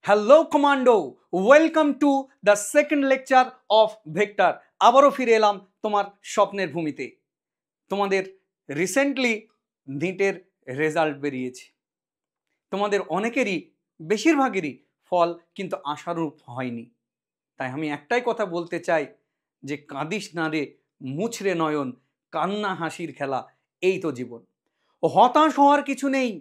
Hello commando, welcome to the second lecture of vector. আবারও ফিরে এলাম তোমার স্বপ্নের ভূমিতে। তোমাদের রিসেন্টলি নিটের রেজাল্ট বেরিয়েছে। তোমাদের অনেকেরই, বেশিরভাগেরই ফল কিন্তু আশারূপ হয়নি। তাই আমি একটাই কথা বলতে চাই যে কাঁদিস না রে, মুছরে নয়ন, কান্না হাসির খেলা, এই তো জীবন। হতাশ হওয়ার কিছু নেই।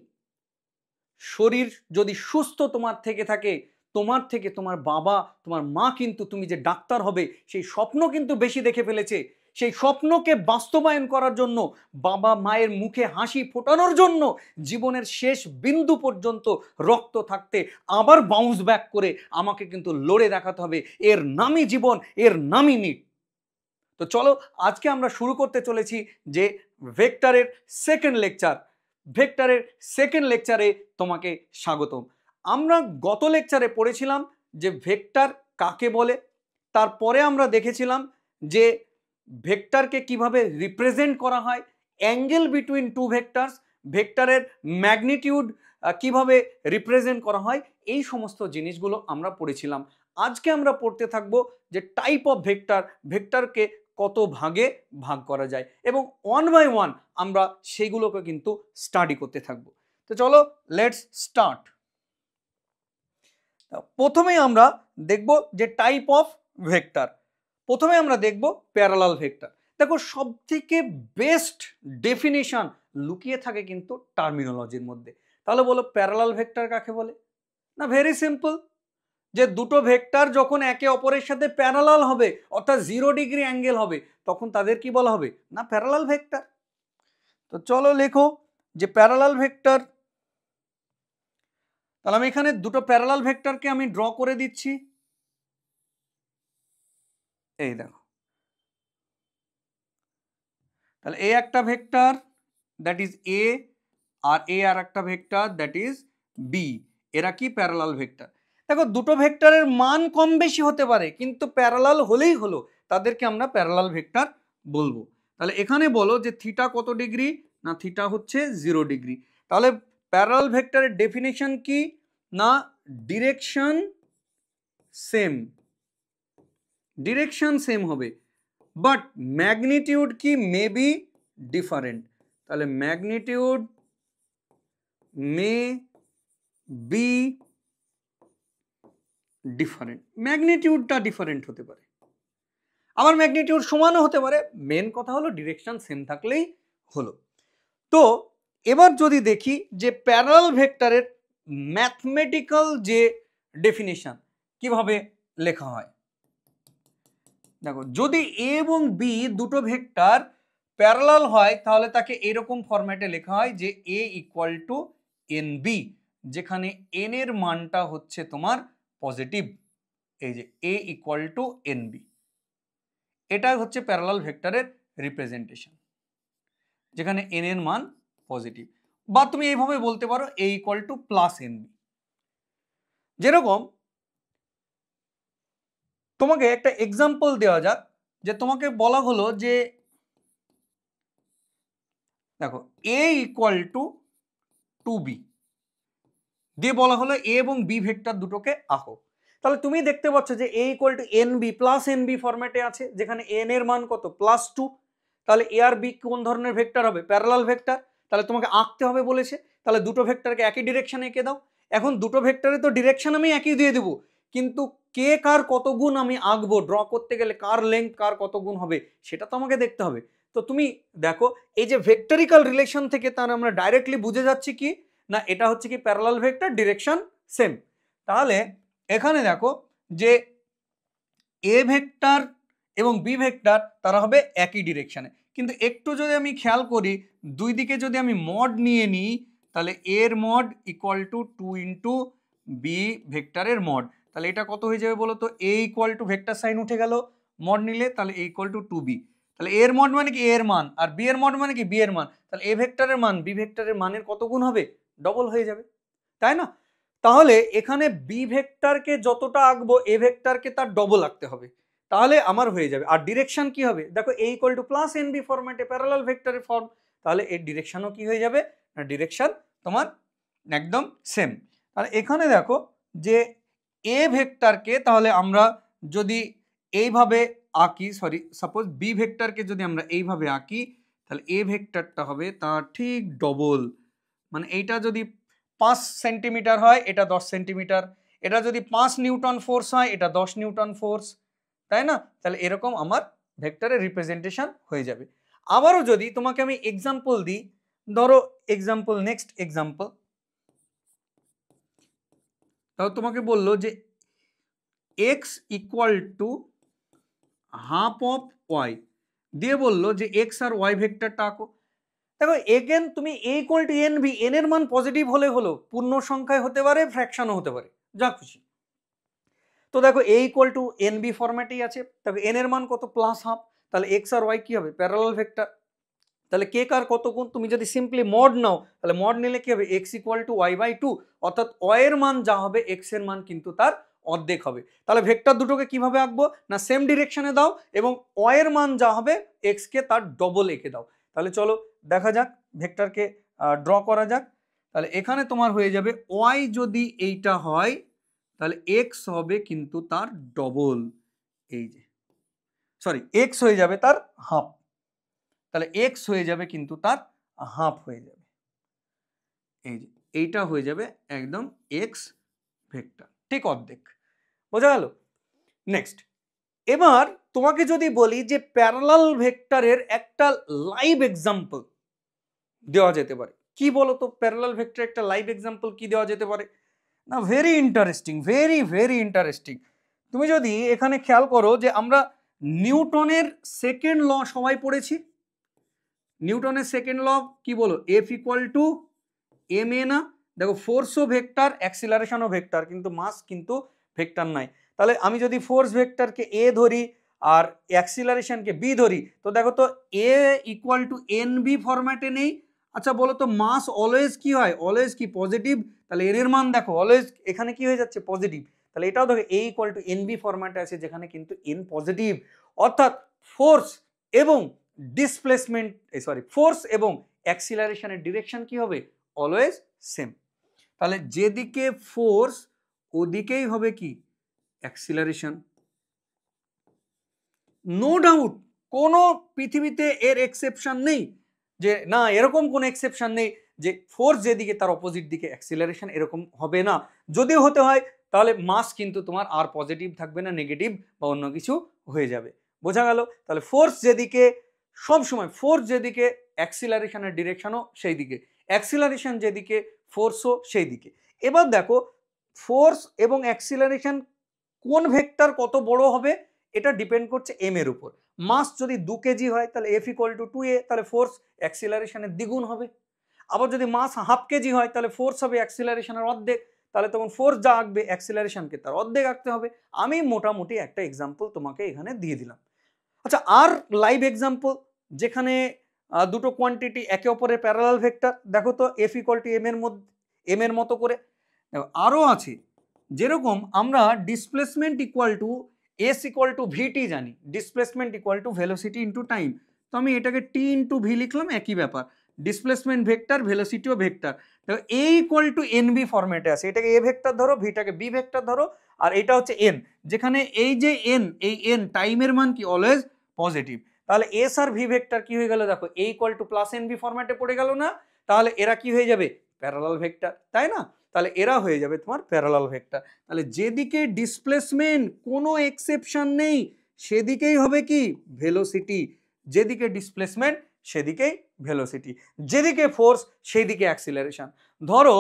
শরীর যদি সুস্থ তোমার থেকে থাকে, তোমার থেকে তোমার বাবা, তোমার মা কিন্তু তুমি যে ডাক্তার হবে সেই স্বপ্ন কিন্তু বেশি দেখে ফেলেছে। সেই স্বপ্নকে বাস্তবায়ন করার জন্য, বাবা মায়ের মুখে হাসি ফোটানোর জন্য জীবনের শেষ বিন্দু পর্যন্ত রক্ত থাকতে আবার বাউন্স ব্যাক করে আমাকে কিন্তু লড়ে দেখাতে হবে। এর নামই জীবন, এর নামই নিট। তো চলো আজকে আমরা শুরু করতে চলেছি যে ভেক্টরের সেকেন্ড লেকচার। ভেক্টরের সেকেন্ড লেকচারে তোমাকে স্বাগতম। আমরা গত লেকচারে পড়েছিলাম যে ভেক্টর কাকে বলে, তারপরে আমরা দেখেছিলাম যে ভেক্টরকে কিভাবে রিপ্রেজেন্ট করা হয়, অ্যাঙ্গেল বিটুইন টু ভেক্টরস, ভেক্টরের ম্যাগনিটিউড কিভাবে রিপ্রেজেন্ট করা হয়, এই সমস্ত জিনিসগুলো আমরা পড়েছিলাম। আজকে আমরা পড়তে থাকবো যে টাইপ অফ ভেক্টর, ভেক্টরকে কত ভাগে ভাগ করা যায়, এবং ওয়ান বাই ওয়ান আমরা সেগুলোকে কিন্তু স্টাডি করতে থাকবো। তো চলো লেটস স্টার্ট। প্রথমে আমরা দেখব যে টাইপ অফ ভেক্টর। প্রথমে আমরা দেখব প্যারালাল ভেক্টর। দেখো সবথেকে বেস্ট ডেফিনিশন লুকিয়ে থাকে কিন্তু টার্মিনোলজির মধ্যে। তাহলে বলো প্যারালাল ভেক্টর কাকে বলে? না, ভেরি সিম্পল, যে দুটো ভেক্টর যখন একে অপরের সাথে প্যারালাল হবে, অর্থাৎ 0 ডিগ্রি অ্যাঙ্গেল হবে, তখন তাদের কি বলা হবে? না, প্যারালাল ভেক্টর। তো চলো লেখো যে প্যারালাল ভেক্টর। তাহলে আমি এখানে দুটো প্যারালাল ভেক্টরকে আমি ড্র করে দিচ্ছি। এই দেখো, তাহলে এ একটা ভেক্টর দ্যাট ইজ এ, আর এ আর একটা ভেক্টর দ্যাট ইজ বি। এরা কি প্যারালাল ভেক্টর। দেখো দুটো ভেক্টরের মান কম বেশি হতে পারে, কিন্তু প্যারালাল হলেই হলো, তাদেরকে আমরা প্যারালাল ভেক্টর বলবো। তাহলে এখানে বলো যে থিটা কত ডিগ্রি? না, থিটা হচ্ছে 0 ডিগ্রি। তাহলে প্যারালাল ভেক্টরের ডেফিনেশন কি? না, ডিরেকশন সেম, ডিরেকশন সেম হবে, বাট ম্যাগনিটিউড কি মে বি ডিফারেন্ট। তাহলে ম্যাগনিটিউড মে বি ডিফারেন্ট, ম্যাগনিটিউডটা ডিফারেন্ট হতে পারে, আবার ম্যাগনিটিউড সমানও হতে পারে। মেন কথা হলো ডিরেকশন সেম থাকলেই হলো। তো এবার যদি দেখি যে প্যারালাল ভেক্টরের ম্যাথমেটিক্যাল যে ডেফিনিশন কিভাবে লেখা হয়। দেখো, যদি এ এবং বি দুটো ভেক্টর প্যারালাল হয় তাহলে তাকে এরকম ফরম্যাটে লেখা হয় যে A equal to N B, যেখানে এন এর মানটা হচ্ছে তোমার পজিটিভ। এই যে A equal to N B, এটা হচ্ছে প্যারালাল ভেক্টরের রিপ্রেজেন্টেশন, যেখানে এন এর মান পজিটিভ। বা তুমি এইভাবে বলতে পারো A equal to plus N B. যেরকম তোমাকে একটা এক্সাম্পল দেওয়া যাক, যে তোমাকে বলা হলো যে দেখো এ ইকুয়াল টু 2b দিয়ে বলা হলো এ এবং বি ভেক্টর দুটোকে আঁকো। তাহলে তুমি দেখতে পাচ্ছ যে A equal to N B plus N B ফরম্যাটে আছে, যেখানে এন এর মান কত? +2। তাহলে এ আর বি কোন ধরনের ভেক্টর হবে? Parallel vector. তাহলে তোমাকে আঁকতে হবে বলেছে, তাহলে দুটো ভেক্টরকে একই ডিরেকশনে এঁকে দাও। এখন দুটো ভেক্টরে তো ডিরেকশন আমি একই দিয়ে দেবো, কিন্তু কে কার কত গুণ আমি আঁকবো, ড্র করতে গেলে কার লেংথ কার কত গুণ হবে সেটা তো আমাকে দেখতে হবে। তো তুমি দেখো এই যে ভেক্টরিক্যাল রিলেশন থেকে তার আমরা ডাইরেক্টলি বুঝে যাচ্ছি কি না, এটা হচ্ছে কি প্যারালাল ভেক্টর, ডিরেকশন সেম। তাহলে এখানে দেখো যে এ ভেক্টর এবং বি ভেক্টর তারা হবে একই ডিরেকশনে, কিন্তু একটু যদি আমি খেয়াল করি, দুই দিকে যদি আমি মড নিয়ে নিই, তাহলে এর mod equal to 2 into B ভেক্টরের মড। তাহলে এটা কত হয়ে যাবে বলো তো? এ ইকুয়াল টু ভেক্টর সাইন উঠে গেল মড নিলে, তাহলে এ ইকুয়াল টু 2b। তাহলে এর মড মানে কি? এর মান, আর বি এর মড মানে কি? বি এর মান। তাহলে এ ভেক্টরের মান বি ভেক্টরের মানের কত গুণ হবে? ডবল হয়ে যাবে, তাই না? তাহলে এখানে বি ভেক্টরকে যতটা আঁকবো এ ভেক্টরকে তার ডবল আঁকতে হবে, তাহলে আমার হয়ে যাবে। আর ডিরেকশন কি হবে? দেখো A equal to plus N B ফরম্যাটে প্যারালাল ভেক্টরের ফর্ম, তাহলে এর ডিরেকশনও কি হয়ে যাবে? না, ডিরেকশন তোমার একদম সেম। তাহলে এখানে দেখো যে এ ভেক্টরকে তাহলে আমরা যদি এইভাবে আঁকি, সরি সাপোজ বি ভেক্টরকে যদি আমরা এইভাবে আঁকি, তাহলে এ ভেক্টরটা হবে তার ঠিক ডবল। মানে এইটা যদি 5 সেন্টিমিটার হয়, এটা 10 সেন্টিমিটার, এটা যদি 5 নিউটন ফোর্স হয়, এটা 10 নিউটন ফোর্স, তাই না? তাহলে এরকম আমার ভেক্টরের রিপ্রেজেন্টেশন হয়ে যাবে। আবারও যদি তোমাকে আমি এক্সাম্পল দিই, ধরো এক্সাম্পল, নেক্সট এক্সাম্পল, তাও তোমাকে বললো যে x equal to half of y, দিয়ে বললো যে এক্স আর ওয়াই ভেক্টরটা আঁকো। দেখো এগেন তুমি A equal to N B, N এর মান পজিটিভ হলে হলো, পূর্ণ সংখ্যায় হতে পারে, ফ্র্যাকশনও হতে পারে, যা খুশি। তো দেখো A equal to N B ফরম্যাটেই আছে, দেখো এন এর মান কত, প্লাস হাফ, তাহলে এক্স আর ওয়াই কি হবে, প্যারালাল ভেক্টর। তাহলে কে কার কত গুণ, তুমি যদি সিম্পলি মড নাও, তাহলে মড নিলে কি হবে, x equal to y by two, অর্থাৎ ওয়াই এর মান যা হবে এক্স এর মান কিন্তু তার অর্ধেক হবে। তাহলে ভেক্টর দুটোকে কিভাবে আঁকবো না, সেম ডিরেকশনে দাও এবং ওয়াই এর মান যা হবে এক্স কে তার ডবল এঁকে দাও। তাহলে চলো দেখা যাক, ভেক্টরকে ড্র করা যাক। তাহলে এখানে তোমার হয়ে যাবে ওয়াই যদি এইটা হয়, তাহলে এক্স হবে কিন্তু তার ডবল, এই যে সরি এক্স হয়ে যাবে তার হাফ, তাহলে এক্স হয়ে যাবে কিন্তু তার হাফ হয়ে যাবে, এই যে এইটা হয়ে যাবে একদম এক্স ভেক্টর, ঠিক অর্ধেক। বোঝা গেল? নেক্সট, এবার তোমাকে যদি বলি যে প্যারালাল ভেক্টরের একটা লাইভ এক্সাম্পল দেওয়া যেতে পারে, কি বলো তো প্যারালাল ভেক্টর একটা লাইভ এক্সাম্পল কি দেওয়া যেতে পারে না, very interesting, very very interesting. তুমি যদি এখানে খেয়াল করো যে আমরা নিউটনের সেকেন্ড ল সবাই পড়েছি, নিউটনের সেকেন্ড ল কি বলো, F equal to M A না, দেখো ফোর্সও ভেক্টর, অ্যাক্সিলারেশনও ভেক্টর, কিন্তু মাস কিন্তু ভেক্টর নাই। তাহলে আমি যদি ফোর্স ভেক্টরকে এ ধরি আর অ্যাক্সিলারেশনকে বি ধরি, তো দেখো তো A equal to N B ফরম্যাটে নেই। আচ্ছা বলো তো মাস অলওয়েজ কি হয়, অলওয়েজ কি পজিটিভ, তাহলে এন এর মান দেখো অলওয়েজ এখানে কি হয়ে যাচ্ছে, পজিটিভ। তাহলে এটাও দেখো A equal to N B ফরম্যাটে আছে, যেখানে কিন্তু এন পজিটিভ, অর্থাৎ ফোর্স এবং ডিসপ্লেসমেন্ট, সরি ফোর্স এবং অ্যাক্সিলারেশনের ডিরেকশন কি হবে, অলওয়েজ সেম। তাহলে যেদিকে ফোর্স ওদিকেই হবে কি অ্যাক্সিলারেশন, নো ডাউট, কোনো পৃথিবীতে এর এক্সেপশন নেই, যে না এরকম কোনো এক্সেপশন নেই যে ফোর্স যেদিকে তার অপোজিট দিকে অ্যাক্সিলারেশন, এরকম হবে না। যদিও হতে হয় তাহলে মাস কিন্তু তোমার আর পজিটিভ থাকবে না, নেগেটিভ বা অন্য কিছু হয়ে যাবে। বোঝা গেল? তাহলে ফোর্স যেদিকে, সব সময় ফোর্স যেদিকে অ্যাক্সিলারেশনের ডিরেকশনও সেই দিকে, অ্যাক্সিলারেশন যেদিকে ফোর্সও সেই দিকে। এবার দেখো ফোর্স এবং অ্যাক্সিলারেশন কোন ভেক্টর কত বড় হবে এটা ডিপেন্ড করছে এম এর উপর। মাস যদি 2 কেজি হয় তাহলে এফ ইকুয়াল টু 2a, তাহলে ফোর্স অ্যাক্সিলারেশনের দ্বিগুণ হবে। আবার যদি মাস হাফ কেজি হয় তাহলে ফোর্স হবে অ্যাক্সিলারেশনের অর্ধেক, তাহলে তখন ফোর্স যা আঁকবে অ্যাক্সিলারেশনকে তার অর্ধেক আঁকতে হবে। আমি মোটামুটি একটা এক্সাম্পল তোমাকে এখানে দিয়ে দিলাম। আচ্ছা আর লাইভ এক্সাম্পল যেখানে দুটো কোয়ান্টিটি একে অপরের প্যারালাল ভেক্টর, দেখো তো এফ ইকুয়াল টু এম এর মধ্যে, এম এর মতো করে। আরও আছে, যেরকম আমরা displacement equal to S equal to VT জানি, displacement equal to velocity into time, তো আমি এটাকে টি ইন্টু ভি লিখলাম, একই ব্যাপার, ডিসপ্লেসমেন্ট ভেক্টর, ভেলোসিটিও ভেক্টর। দেখো A equal to N B ফরম্যাটে আছে, এটাকে এ ভেক্টর ধরো, ভিটাকে বি ভেক্টর ধরো, আর এটা হচ্ছে এন, যেখানে এই যে এন, এই এন টাইমের মান কি অলওয়েজ পজিটিভ। তাহলে এস আর ভি ভেক্টর কি হয়ে গেল, দেখো A equal to plus N B ফরম্যাটে পড়ে গেল না, তাহলে এরা কি হয়ে যাবে, প্যারালাল ভেক্টর, তাই না? তাহলে এরা হয়ে যাবে তোমার প্যারালাল ভেক্টর। তাহলে যেদিকে ডিসপ্লেসমেন্ট কোনো এক্সেপশন নেই সেদিকেই হবে কি ভেলোসিটি, যেদিকে ডিসপ্লেসমেন্ট সেদিকেই ভেলোসিটি, যেদিকে ফোর্স সেই দিকে অ্যাক্সিলারেশন। ধরো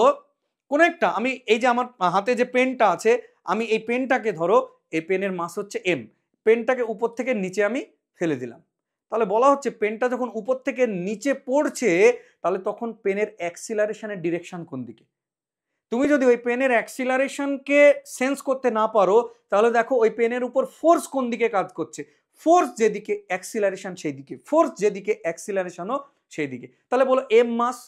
কোন একটা, আমি এই যে আমার হাতে যে পেনটা আছে, আমি এই পেনটাকে ধরো, এই পেনের মাস হচ্ছে এম, পেনটাকে উপর থেকে নিচে আমি ফেলে দিলাম, তাহলে বলা হচ্ছে পেনটা যখন উপর থেকে নিচে পড়ছে তাহলে তখন পেনের অ্যাক্সিলারেশনের ডিরেকশন কোন দিকে। তুমি যদি ওই পেনের অ্যাক্সিলারেশনকে সেন্স করতে না পারো তাহলে দেখো ওই পেনের উপর ফোর্স কোন দিকে কাজ করছে, ফোর্স যেদিকে অ্যাক্সিলারেশন সেই দিকে, ফোর্স যেদিকে অ্যাক্সিলারেশনও সেই দিকে। তাহলে বলো এম মাস,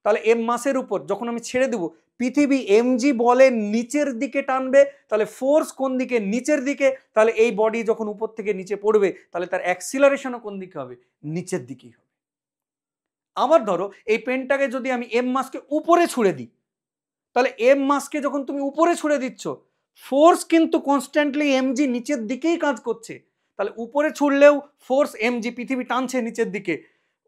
তাহলে এম মাসের উপর যখন আমি ছেড়ে দেবো, পৃথিবী এমজি বলে নিচের দিকে টানবে, তাহলে ফোর্স কোন দিকে, নিচের দিকে, তাহলে এই বডি যখন উপর থেকে নিচে পড়বে তাহলে তার অ্যাক্সিলারেশনও কোন দিকে হবে, নিচের দিকেই হবে। আবার ধরো এই পেনটাকে যদি আমি এম মাসকে উপরে ছুড়ে দিই, তাহলে এম মাসকে যখন তুমি উপরে ছুড়ে দিচ্ছ ফোর্স কিন্তু কনস্ট্যান্টলি এমজি নিচের দিকেই কাজ করছে, তাহলে উপরে ছুড়লেও ফোর্স এমজি, পৃথিবী টানছে নিচের দিকে,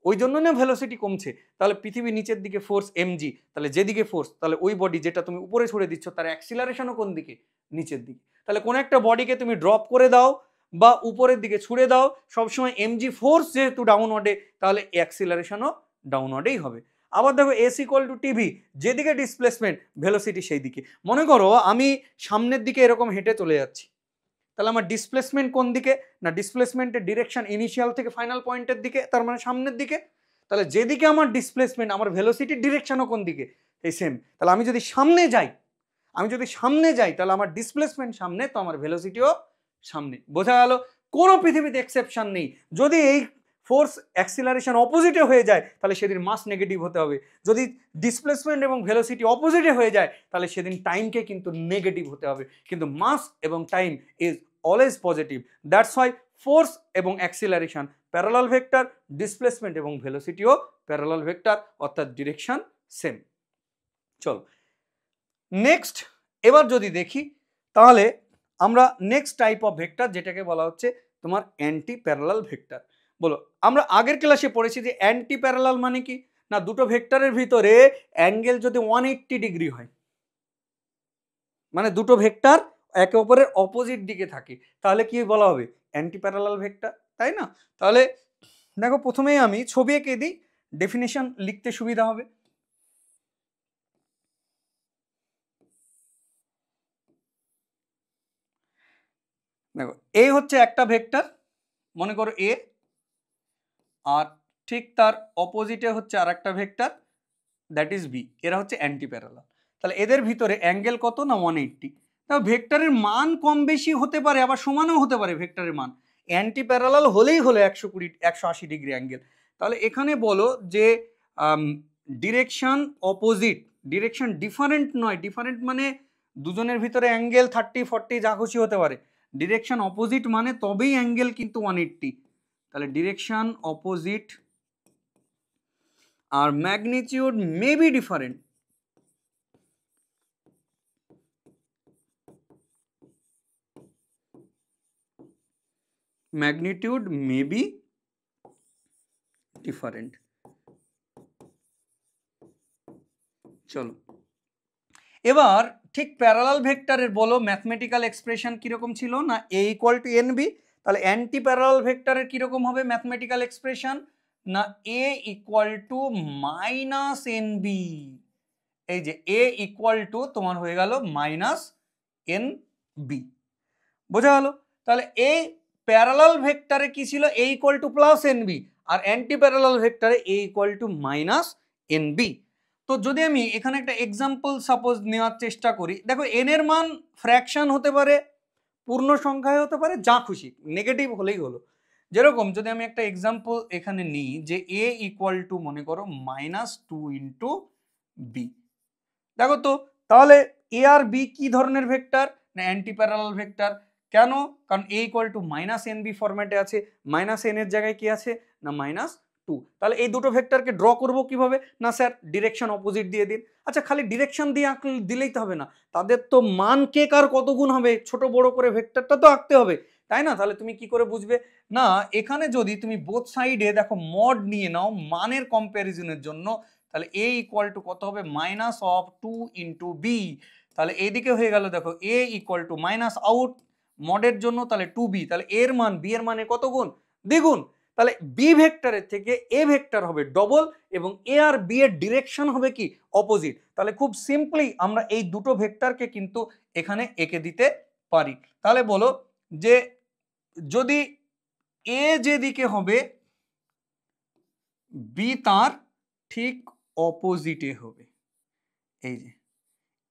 ওই জন্য না ভেলোসিটি কমছে। তাহলে পৃথিবী নিচের দিকে ফোর্স এমজি, তাহলে যেদিকে ফোর্স, তাহলে ওই বডি যেটা তুমি উপরে ছুড়ে দিচ্ছ তার অ্যাক্সিলারেশনও কোন দিকে? নিচের দিকে। তাহলে কোন একটা বডিকে তুমি ড্রপ করে দাও বা উপরের দিকে ছুড়ে দাও, সবসময় এমজি ফোর্স যেহেতু ডাউনওয়ার্ডে, তাহলে অ্যাক্সিলারেশনও ডাউনওয়ার্ডেই হবে। আবার দেখো এস ইকুয়াল টু টিভি, যেদিকে ডিসপ্লেসমেন্ট ভেলোসিটি সেই দিকে। মনে করো আমি সামনের দিকে এরকম হেঁটে চলে যাচ্ছি, তাহলে আমার ডিসপ্লেসমেন্ট কোন দিকে? না ডিসপ্লেসমেন্টের ডিরেকশন ইনিশিয়াল থেকে ফাইনাল পয়েন্টের দিকে, তার মানে সামনের দিকে। তাহলে যেদিকে আমার ডিসপ্লেসমেন্ট, আমার ভেলোসিটির ডিরেকশনও কোন দিকে? এই সেম। তাহলে আমি যদি সামনে যাই তাহলে আমার ডিসপ্লেসমেন্ট সামনে, তো আমার ভেলোসিটিও সামনে। বোঝা গেল? কোনো পৃথিবীতে এক্সেপশন নেই। যদি এই ফোর্স অ্যাক্সিলারেশন অপোজিটে হয়ে যায় তাহলে সেদিন মাস নেগেটিভ হতে হবে। যদি ডিসপ্লেসমেন্ট এবং ভেলোসিটি অপোজিটে হয়ে যায় তাহলে সেদিন টাইমকে কিন্তু নেগেটিভ হতে হবে। কিন্তু মাস এবং time is always positive. That's why force এবং অ্যাক্সিলারেশন প্যারালাল ভেক্টর, ডিসপ্লেসমেন্ট এবং ভেলোসিটিও প্যারালাল ভেক্টর, অর্থাৎ ডিরেকশন সেম। চলো নেক্সট, এবার যদি দেখি তাহলে আমরা নেক্সট টাইপ অফ ভেক্টর, যেটাকে বলা হচ্ছে তোমার অ্যান্টি প্যারালাল ভেক্টর। বলো, আমরা আগের ক্লাসে পড়েছি যে অ্যান্টি প্যারালাল মানে কি? না দুটো ভেক্টরের ভিতরে অ্যাঙ্গেল যদি 180 ডিগ্রি হয়, মানে দুটো ভেক্টর একে অপরের অপোজিট দিকে থাকে, তাহলে কি বলা হবে? অ্যান্টি প্যারালাল ভেক্টর, তাই না? তাহলে দেখো প্রথমেই আমি ছবি এঁকে দিই, ডেফিনেশন লিখতে সুবিধা হবে। দেখো এই হচ্ছে একটা ভেক্টর, মনে করো এ, আর ঠিক তার অপোজিটে হচ্ছে আর একটা ভেক্টর, দ্যাট ইজ বি। এরা হচ্ছে অ্যান্টি প্যারালাল। তাহলে এদের ভিতরে অ্যাঙ্গেল কত? না 180। তাহলে ভেক্টরের মান কম বেশি হতে পারে, আবার সমানও হতে পারে ভেক্টরের মান। অ্যান্টি প্যারালাল হলেই হলো 180 ডিগ্রি অ্যাঙ্গেল। তাহলে এখানে বলো যে ডিরেকশন অপোজিট, ডিরেকশন ডিফারেন্ট নয়, ডিফারেন্ট মানে দুজনের ভিতরে অ্যাঙ্গেল 30 40 যা খুশি হতে পারে। ডিরেকশন অপোজিট মানে তবেই অ্যাঙ্গেল কিন্তু 180। তাহলে ডিরেকশন অপোজিট আর magnitude may be different. Magnitude may be different. চলো এবার ঠিক প্যারালাল ভেক্টরের বলো ম্যাথমেটিক্যাল এক্সপ্রেশন কিরকম ছিল? না A equal to N B. তাহলে অ্যান্টি প্যারালাল ভেক্টরের কিরকম হবে ম্যাথমেটিক্যাল এক্সপ্রেশন? না A equal to minus N B. এই যে এ ইকুয়াল টু তোমার হয়ে গেল মাইনাস এন বি। বোঝা গেল? তাহলে এই প্যারালাল ভেক্টরে কি ছিল? A equal to plus N B, আর অ্যান্টি প্যারালাল ভেক্টরে A equal to minus N B. তো যদি আমি এখানে একটা এক্সাম্পল সাপোজ নেওয়ার চেষ্টা করি, দেখো এন এর মান ফ্র্যাকশন হতে পারে, পূর্ণ সংখ্যায় হতে পারে, যা খুশি, নেগেটিভ হলেই হলো। যেরকম যদি আমি একটা এক্সাম্পল এখানে নিই যে এ ইকুয়াল টু মনে করো -2 ইন্টু বি। দেখো তো তাহলে এ আর বি কি ধরনের ভেক্টর? না অ্যান্টি প্যারালাল ভেক্টর। কেন? কারণ A equal to minus N B ফরম্যাটে আছে, মাইনাস এন এর জায়গায় কি আছে? না -2। তাহলে এই দুটো ভেক্টরকে ড্র করব কিভাবে? না স্যার ডিরেকশন অপোজিট দিয়ে দিন। আচ্ছা খালি ডিরেকশন দিয়ে দিলেই তো হবে না, তাদের তো মান কে কার কত গুণ হবে, ছোট বড় করে ভেক্টরটা তো আঁকতে হবে, তাই না? তাহলে তুমি কি করে বুঝবে? না এখানে যদি তুমি বোথ সাইডে দেখো মড নিয়ে নাও মানের কম্প্যারিজনের জন্য, তাহলে এ ইকুয়াল টু কত হবে? -2 ইন্টু বি। তাহলে এইদিকে হয়ে গেল দেখো A equal to minus out মডের জন্য, তাহলে 2b। তাহলে এর মান বি এর মানে কত গুণ? দ্বিগুণ। তাহলে বি ভেক্টরের থেকে এ ভেক্টর হবে ডবল, এবং এ আর বি এর ডিরেকশন হবে কি? অপোজিট। তাহলে খুব সিম্পলি আমরা এই দুটো ভেক্টরকে কিন্তু এখানে এঁকে দিতে পারি। তাহলে বলো যে যদি এ যেদিকে হবে বি তার ঠিক অপোজিটে হবে, এই যে।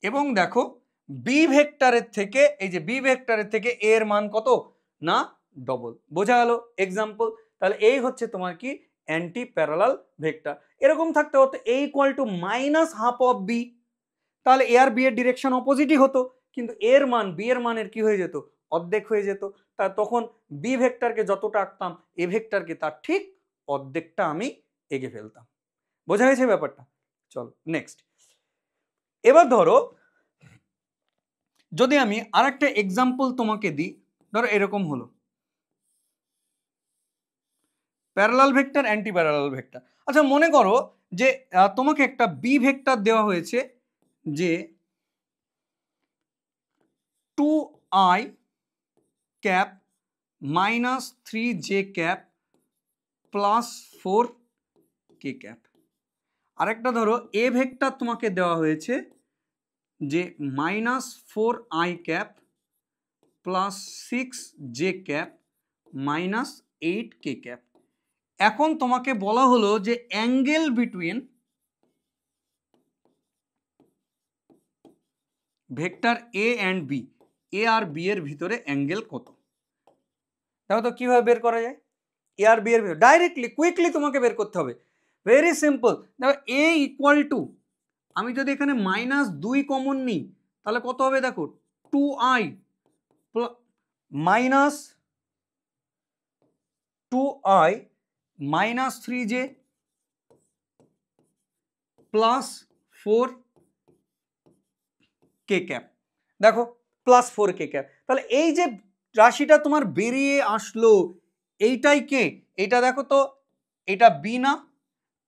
এবং দেখো বি ভেক্টরের থেকে, এই যে বি ভেক্টরের থেকে এর মান কত? না ডবল। বোঝা গেল এক্সাম্পল? তাহলে এই হচ্ছে তোমার কি? Anti parallel vector. এরকম থাকতে হতো A equal to -half of B, তাহলে এ আর বি এর ডিরেকশন অপোজিটই হতো, কিন্তু এর মান বি এর মানের কি হয়ে যেত? অর্ধেক হয়ে যেত। তা তখন বি ভেক্টরকে যতটা আঁকতাম এ ভেক্টরকে তার ঠিক অর্ধেকটা আমি এঁকে ফেলতাম। বোঝা গেছে ব্যাপারটা? চলো নেক্সট। এবার ধরো যদি আমি আরেকটা এক্সাম্পল তোমাকে দিই, ধরো এরকম হলো parallel vector, anti parallel vector. আচ্ছা মনে করো যে তোমাকে একটা বি ভেক্টর দেওয়া হয়েছে যে 2i cap minus 3j cap plus 4k cap. আরেকটা ধরো এ ভেক্টর তোমাকে দেওয়া হয়েছে যে minus 4i cap plus 6j cap minus 8k cap. এখন তোমাকে বলা হলো যে angle between vector A and B, A আর বি এর ভিতরে অ্যাঙ্গেল কত। দেখো তো কিভাবে বের করা যায়। এ আর বি এর ভিতরে ডাইরেক্টলি কুইকলি তোমাকে বের করতে হবে, ভেরি সিম্পল। দেখো এ ইকুয়াল টু, আমি যদি এখানে -2 কমন নিই তাহলে কত হবে দেখো, 2i minus 2i minus 3j plus 4k cap. দেখো প্লাস 4k ক্যাপ। তাহলে এই যে রাশিটা তোমার বেরিয়ে আসলো এইটাই কে, এইটা দেখো তো এটা বি না,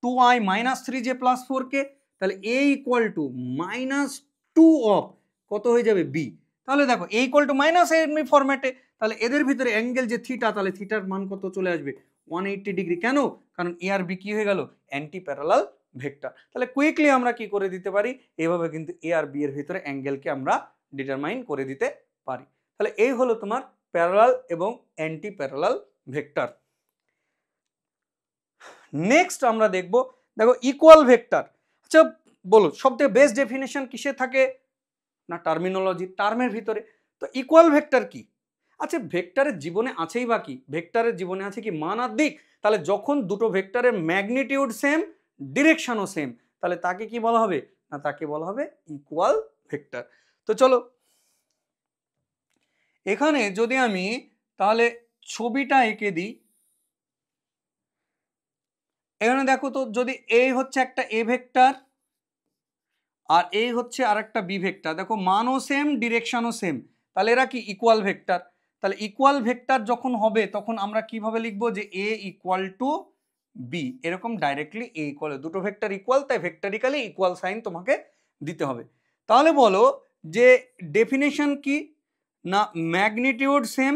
2i minus 3j plus 4k। তাহলে এ ইকুয়াল টু -2 অফ কত হয়ে যাবে বি। তাহলে দেখো এ ইকুয়াল টু মাইনাস এমনি ফরম্যাটে, তাহলে এদের ভিতরে অ্যাঙ্গেল যে থিটা, তাহলে থিটার মান কত চলে আসবে 180 ডিগ্রি। কেন? কারণ এ আর বি কি হয়ে গেল, অ্যান্টি প্যারালাল ভেক্টর। তাহলে কুইকলি আমরা কি করে দিতে পারি, এভাবে কিন্তু এ আর বি এর ভিতরে অ্যাঙ্গেলকে আমরা ডিটারমাইন করে দিতে পারি। তাহলে এই হলো তোমার প্যারালাল এবং অ্যান্টি প্যারালাল ভেক্টর। নেক্সট আমরা দেখব, দেখো ইকুয়াল ভেক্টর। আচ্ছা বলো সবথেকে বেস্ট ডেফিনেশন কিসে থাকে না, টার্মিনোলজি, টার্মের ভিতরে। তো ইকুয়াল ভেক্টর কি? আচ্ছা ভেক্টরের জীবনে আছেই বা কি, ভেক্টরের জীবনে আছে কি মান আর দিক। তাহলে যখন দুটো ভেক্টরের ম্যাগনিটিউড সেম, ডিরেকশনও সেম, তাহলে তাকে কি বলা হবে না, তাকে বলা হবে ইকুয়াল ভেক্টর। তো চলো এখানে যদি আমি তাহলে ছবিটা এঁকে দিই, এখানে দেখো তো যদি এই হচ্ছে একটা এ ভেক্টর আর এই হচ্ছে আর একটা বি ভেক্টর, দেখো মানও সেম ডিরেকশনও সেম, তাহলে এরা কি ইকুয়াল ভেক্টর। তাহলে ইকুয়াল ভেক্টর যখন হবে তখন আমরা কিভাবে লিখবো যে এ ইকুয়াল টু বি, এরকম ডাইরেক্টলি এ ইকুয়াল, দুটো ভেক্টর ইকুয়াল তাই ভেক্টরিক্যালি ইকুয়াল সাইন তোমাকে দিতে হবে। তাহলে বলো যে ডেফিনেশন কি না, ম্যাগনিটিউড সেম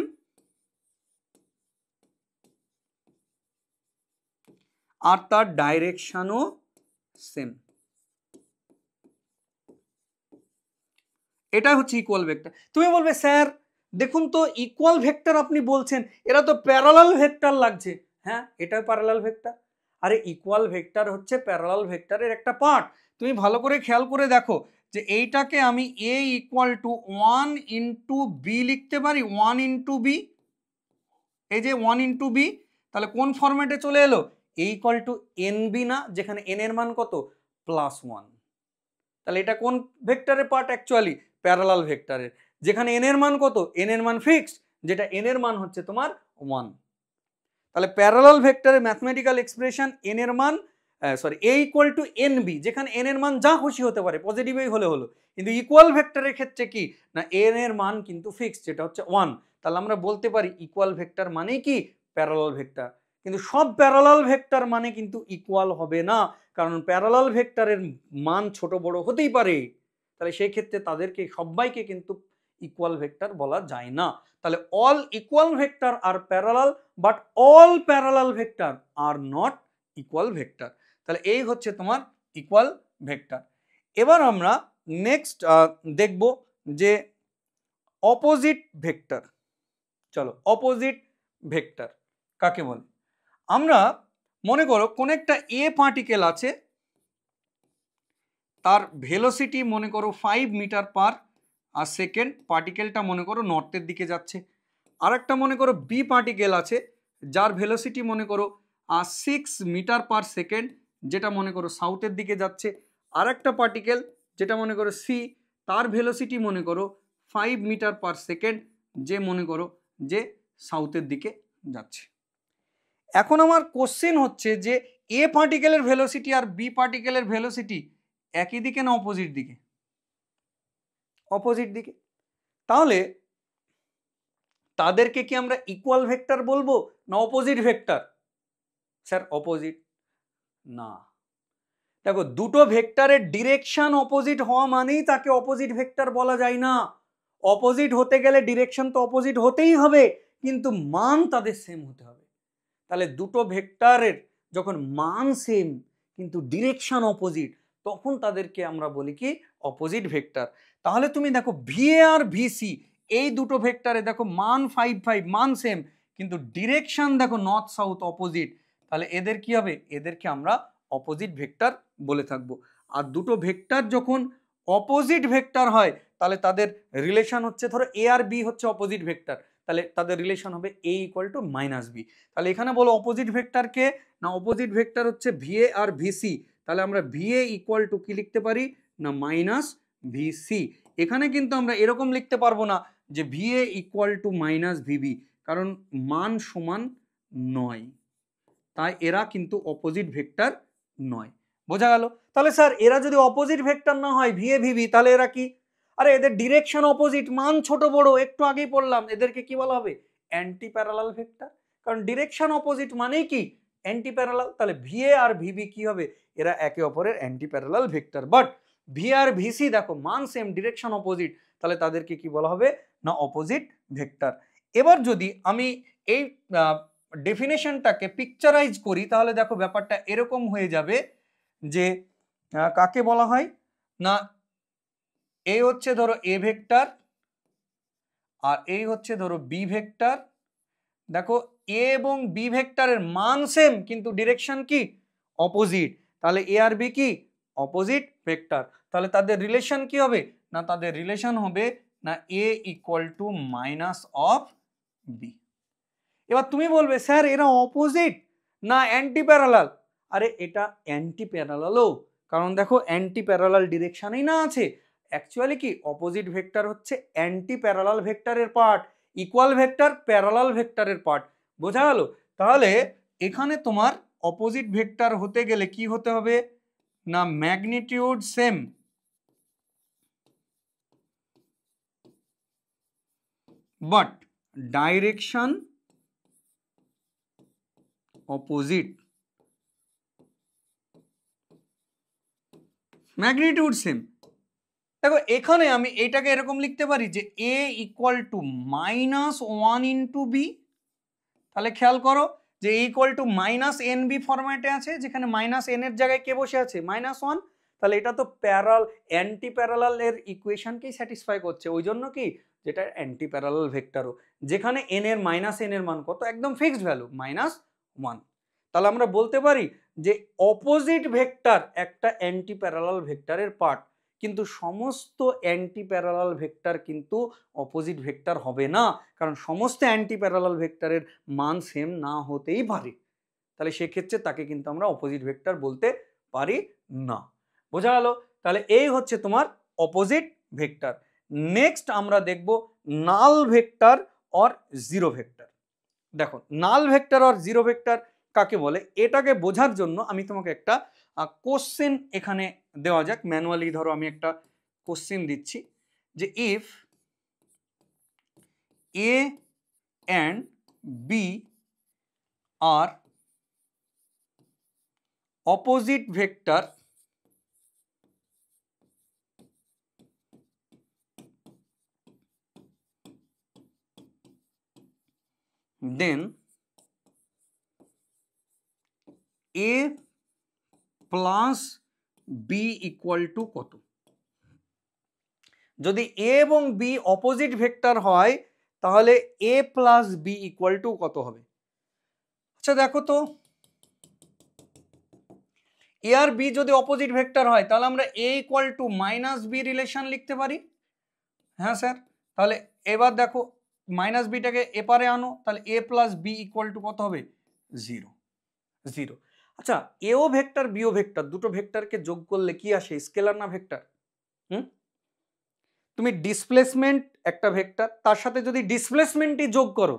আর তার ডাইরেকশনও সেম, এটা হচ্ছে ইকুয়াল ভেক্টর। তুমি বলবে স্যার দেখুন তো ইকুয়াল ভেক্টর আপনি বলছেন, এরা তো প্যারালাল ভেক্টর লাগছে। হ্যাঁ এটাও প্যারালাল ভেক্টর। আরে ইকুয়াল ভেক্টর হচ্ছে প্যারালাল ভেক্টরের একটা পার্ট। তুমি ভালো করে খেয়াল করে দেখো যে এইটাকে আমি এ ইকুয়াল টু 1 ইন্টু বি লিখতে পারি, 1 ইন্টু বি, এই যে 1 ইন্টু বি, তাহলে কোন ফরম্যাটে চলে এলো, এ ইকুয়াল টু এন বি না, যেখানে এন এর মান কত +1। তাহলে এটা কোন ভেক্টরের পার্ট, অ্যাকচুয়ালি প্যারালাল ভেক্টরের, যেখানে এন এর মান কত, এন এর মান ফিক্সড, যেটা এন এর মান হচ্ছে তোমার 1। তাহলে প্যারালাল ভেক্টরের ম্যাথমেটিক্যাল এক্সপ্রেশন এন এর মান এ ইকুয়াল টু এন বি, যেখানে এন এর মান যা খুশি হতে পারে, পজিটিভই হলে হলো। কিন্তু ইকুয়াল ভেক্টরের ক্ষেত্রে কি না, এন এর মান কিন্তু ফিক্সড, যেটা হচ্ছে 1। তাহলে আমরা বলতে পারি ইকুয়াল ভেক্টর মানে কি প্যারালাল ভেক্টর। কিন্তু সব প্যারালাল ভেক্টর মানে কিন্তু ইকুয়াল হবে না, কারণ প্যারালাল ভেক্টরের মান ছোট বড় হতেই পারে। তাহলে সেই ক্ষেত্রে তাদেরকে সবাইকে কিন্তু ইকুয়াল ভেক্টর বলা যায় না। তাহলে all equal vector are parallel, but all parallel vector are not equal vector. তাহলে এই হচ্ছে তোমার ইকুয়াল ভেক্টর। এবার আমরা নেক্সট দেখব যে অপোজিট ভেক্টর। চলো অপোজিট ভেক্টর কাকে বলে। আমরা মনে করো কোন একটা এ পার্টিকেল আছে, তার ভেলোসিটি মনে করো 5 মিটার পার সেকেন্ড, পার্টিকেলটা মনে করো নর্থের দিকে যাচ্ছে। আর একটা মনে করো বি পার্টিকেল আছে, যার ভেলোসিটি মনে করো 6 মিটার পার সেকেন্ড, যেটা মনে করো সাউথের দিকে যাচ্ছে। আর একটা পার্টিকেল যেটা মনে করো সি, তার ভেলোসিটি মনে করো 5 মিটার পার সেকেন্ড, যে মনে করো যে সাউথের দিকে যাচ্ছে। এখন আমার কোশ্চেন হচ্ছে যে এ পার্টিকেলের ভেলোসিটি আর বি পার্টিকেলের ভেলোসিটি একই দিকে না অপোজিট দিকে? অপোজিট দিকে। তাহলে তাদেরকে কি আমরা ইকুয়াল ভেক্টর বলবো না অপোজিট ভেক্টর? স্যার অপোজিট না, দেখো দুটো ভেক্টরের ডিরেকশন অপোজিট হওয়া মানেই তাকে অপোজিট ভেক্টর বলা যায় না। অপোজিট হতে গেলে ডিরেকশন তো অপোজিট হতেই হবে, কিন্তু মান তাদের সেম হতে হবে। তাহলে দুটো ভেক্টরের যখন মান সেম কিন্তু ডিরেকশন অপোজিট, তখন তাদেরকে আমরা বলি কি অপোজিট ভেক্টর। তাহলে তুমি দেখো ভিএ আর ভিসি এই দুটো ভেক্টরে দেখো মান 5 5, মান সেম, কিন্তু ডিরেকশন দেখো নর্থ সাউথ অপোজিট, তাহলে এদের কি হবে? এদেরকে আমরা অপোজিট ভেক্টর বলে থাকবো। আর দুটো ভেক্টর যখন অপোজিট ভেক্টর হয় তাহলে তাদের রিলেশন হচ্ছে, ধরো এ আর বি হচ্ছে অপোজিট ভেক্টর, তাহলে তাদের রিলেশন হবে এ ইকুয়াল টু মাইনাস বি। তাহলে এখানে বলো অপোজিট ভেক্টর কে না, অপোজিট ভেক্টর হচ্ছে ভিএ আর ভিসি। তাহলে আমরা ভিএ ইকুয়াল টু কি লিখতে পারি না মাইনাস ভিসি। এখানে কিন্তু আমরা এরকম লিখতে পারবো না যে VA equal to minus VB, কারণ মান সমান নয়, তাই এরা কিন্তু অপোজিট ভেক্টর নয়। বোঝা গেল? তাহলে স্যার এরা যদি অপোজিট ভেক্টর না হয় ভিএ ভিবি, তাহলে এরা কি? আরে এদের ডিরেকশন অপোজিট, মান ছোট বড়, একটু আগেই পড়লাম, এদেরকে কি বলা হবে? Anti parallel vector. কারণ ডিরেকশন অপোজিট মানেই কি অ্যান্টি প্যারালাল। তাহলে ভিএ আর ভিবি কি হবে? এরা একে অপরের anti parallel vector. But V আর ভিসি দেখো মান সেম, ডিরেকশন অপোজিট, তাহলে তাদেরকে কি বলা হবে না অপোজিট ভেক্টর। এবার যদি আমি এই ডেফিনেশনটাকে পিকচারাইজ করি তাহলে দেখো ব্যাপারটা এরকম হয়ে যাবে যে কাকে বলা হয় না, এই হচ্ছে ধরো এ ভেক্টর আর এই হচ্ছে ধরো বি ভেক্টর। দেখো এ এবং বি ভেক্টরের মান সেম কিন্তু ডিরেকশন কি অপোজিট, তাহলে এ আর বি কি অপোজিট ভেক্টর। তাহলে তাদের রিলেশন কি হবে না, তাদের রিলেশন হবে না A equal to minus of B. এবার তুমি বলবে স্যার এরা অপোজিট না অ্যান্টি প্যারালাল? আরে এটা অ্যান্টি প্যারালালও, কারণ দেখো অ্যান্টি প্যারালাল ডিরেকশনেই না আছে। অ্যাকচুয়ালি কি অপোজিট ভেক্টর হচ্ছে অ্যান্টি প্যারালাল ভেক্টরের পার্ট, ইকুয়াল ভেক্টর প্যারালাল ভেক্টরের পার্ট। বোঝা গেল? তাহলে এখানে তোমার অপোজিট ভেক্টর হতে গেলে কি হতে হবে না magnitude same but direction opposite. Magnitude same, দেখো এখানে আমি এটাকে এরকম লিখতে পারি যে A equal to minus one into B. তাহলে খেয়াল করো যে A equal to minus N B ফরম্যাটে আছে, যেখানে মাইনাস এন এর জায়গায় কে বসে আছে মাইনাস ওয়ান। তাহলে এটা তো অ্যান্টি প্যারালাল এর ইকুয়েশনকেই স্যাটিসফাই করছে, ওই জন্য কি যেটা অ্যান্টি প্যারালাল ভেক্টরও, যেখানে এন এর মাইনাস এন এর মান কত একদম ফিক্সড ভ্যালু মাইনাস ওয়ান। তাহলে আমরা বলতে পারি যে অপোজিট ভেক্টর একটা অ্যান্টি প্যারালাল ভেক্টরের পার্ট, কিন্তু সমস্ত অ্যান্টি প্যারালাল ভেক্টর কিন্তু অপোজিট ভেক্টর হবে না, কারণ সমস্ত অ্যান্টি প্যারালাল ভেক্টরের মান সেম না হতেই পারে। তাহলে সেক্ষেত্রে তাকে কিন্তু আমরা অপোজিট ভেক্টর বলতে পারি না। বোঝা গেল? তাহলে এই হচ্ছে তোমার অপোজিট ভেক্টর। নেক্সট আমরা দেখব নাল ভেক্টর অর জিরো ভেক্টর। দেখো নাল ভেক্টর অর জিরো ভেক্টর কাকে বলে, এটাকে বোঝার জন্য আমি তোমাকে একটা কোশ্চেন এখানে দেওয়া যাক ম্যানুয়ালি। ধরো আমি একটা কোশ্চেন দিচ্ছি যে if A and B are opposite vector then a plus b equal to কত? যদি a এবং b অপোজিট ভেক্টর হয় তাহলে a plus b equal to কত হবে? আচ্ছা দেখো তো a আর b যদি অপোজিট ভেক্টর হয় তাহলে আমরা a equal to minus B relation লিখতে পারি। হ্যাঁ স্যার, তাহলে এবার দেখো মাইনাস বিটাকে এপারে আনো, তাহলে a plus B equal to কত হবে? জিরো। জিরো। আচ্ছা এও ভেক্টর বিও ভেক্টর, দুটো ভেক্টরকে যোগ করলে কি আসে? স্কেলার না ভেক্টর? তুমি ডিসপ্লেসমেন্ট একটা ভেক্টর, তার সাথে যদি ডিসপ্লেসমেন্টই যোগ করো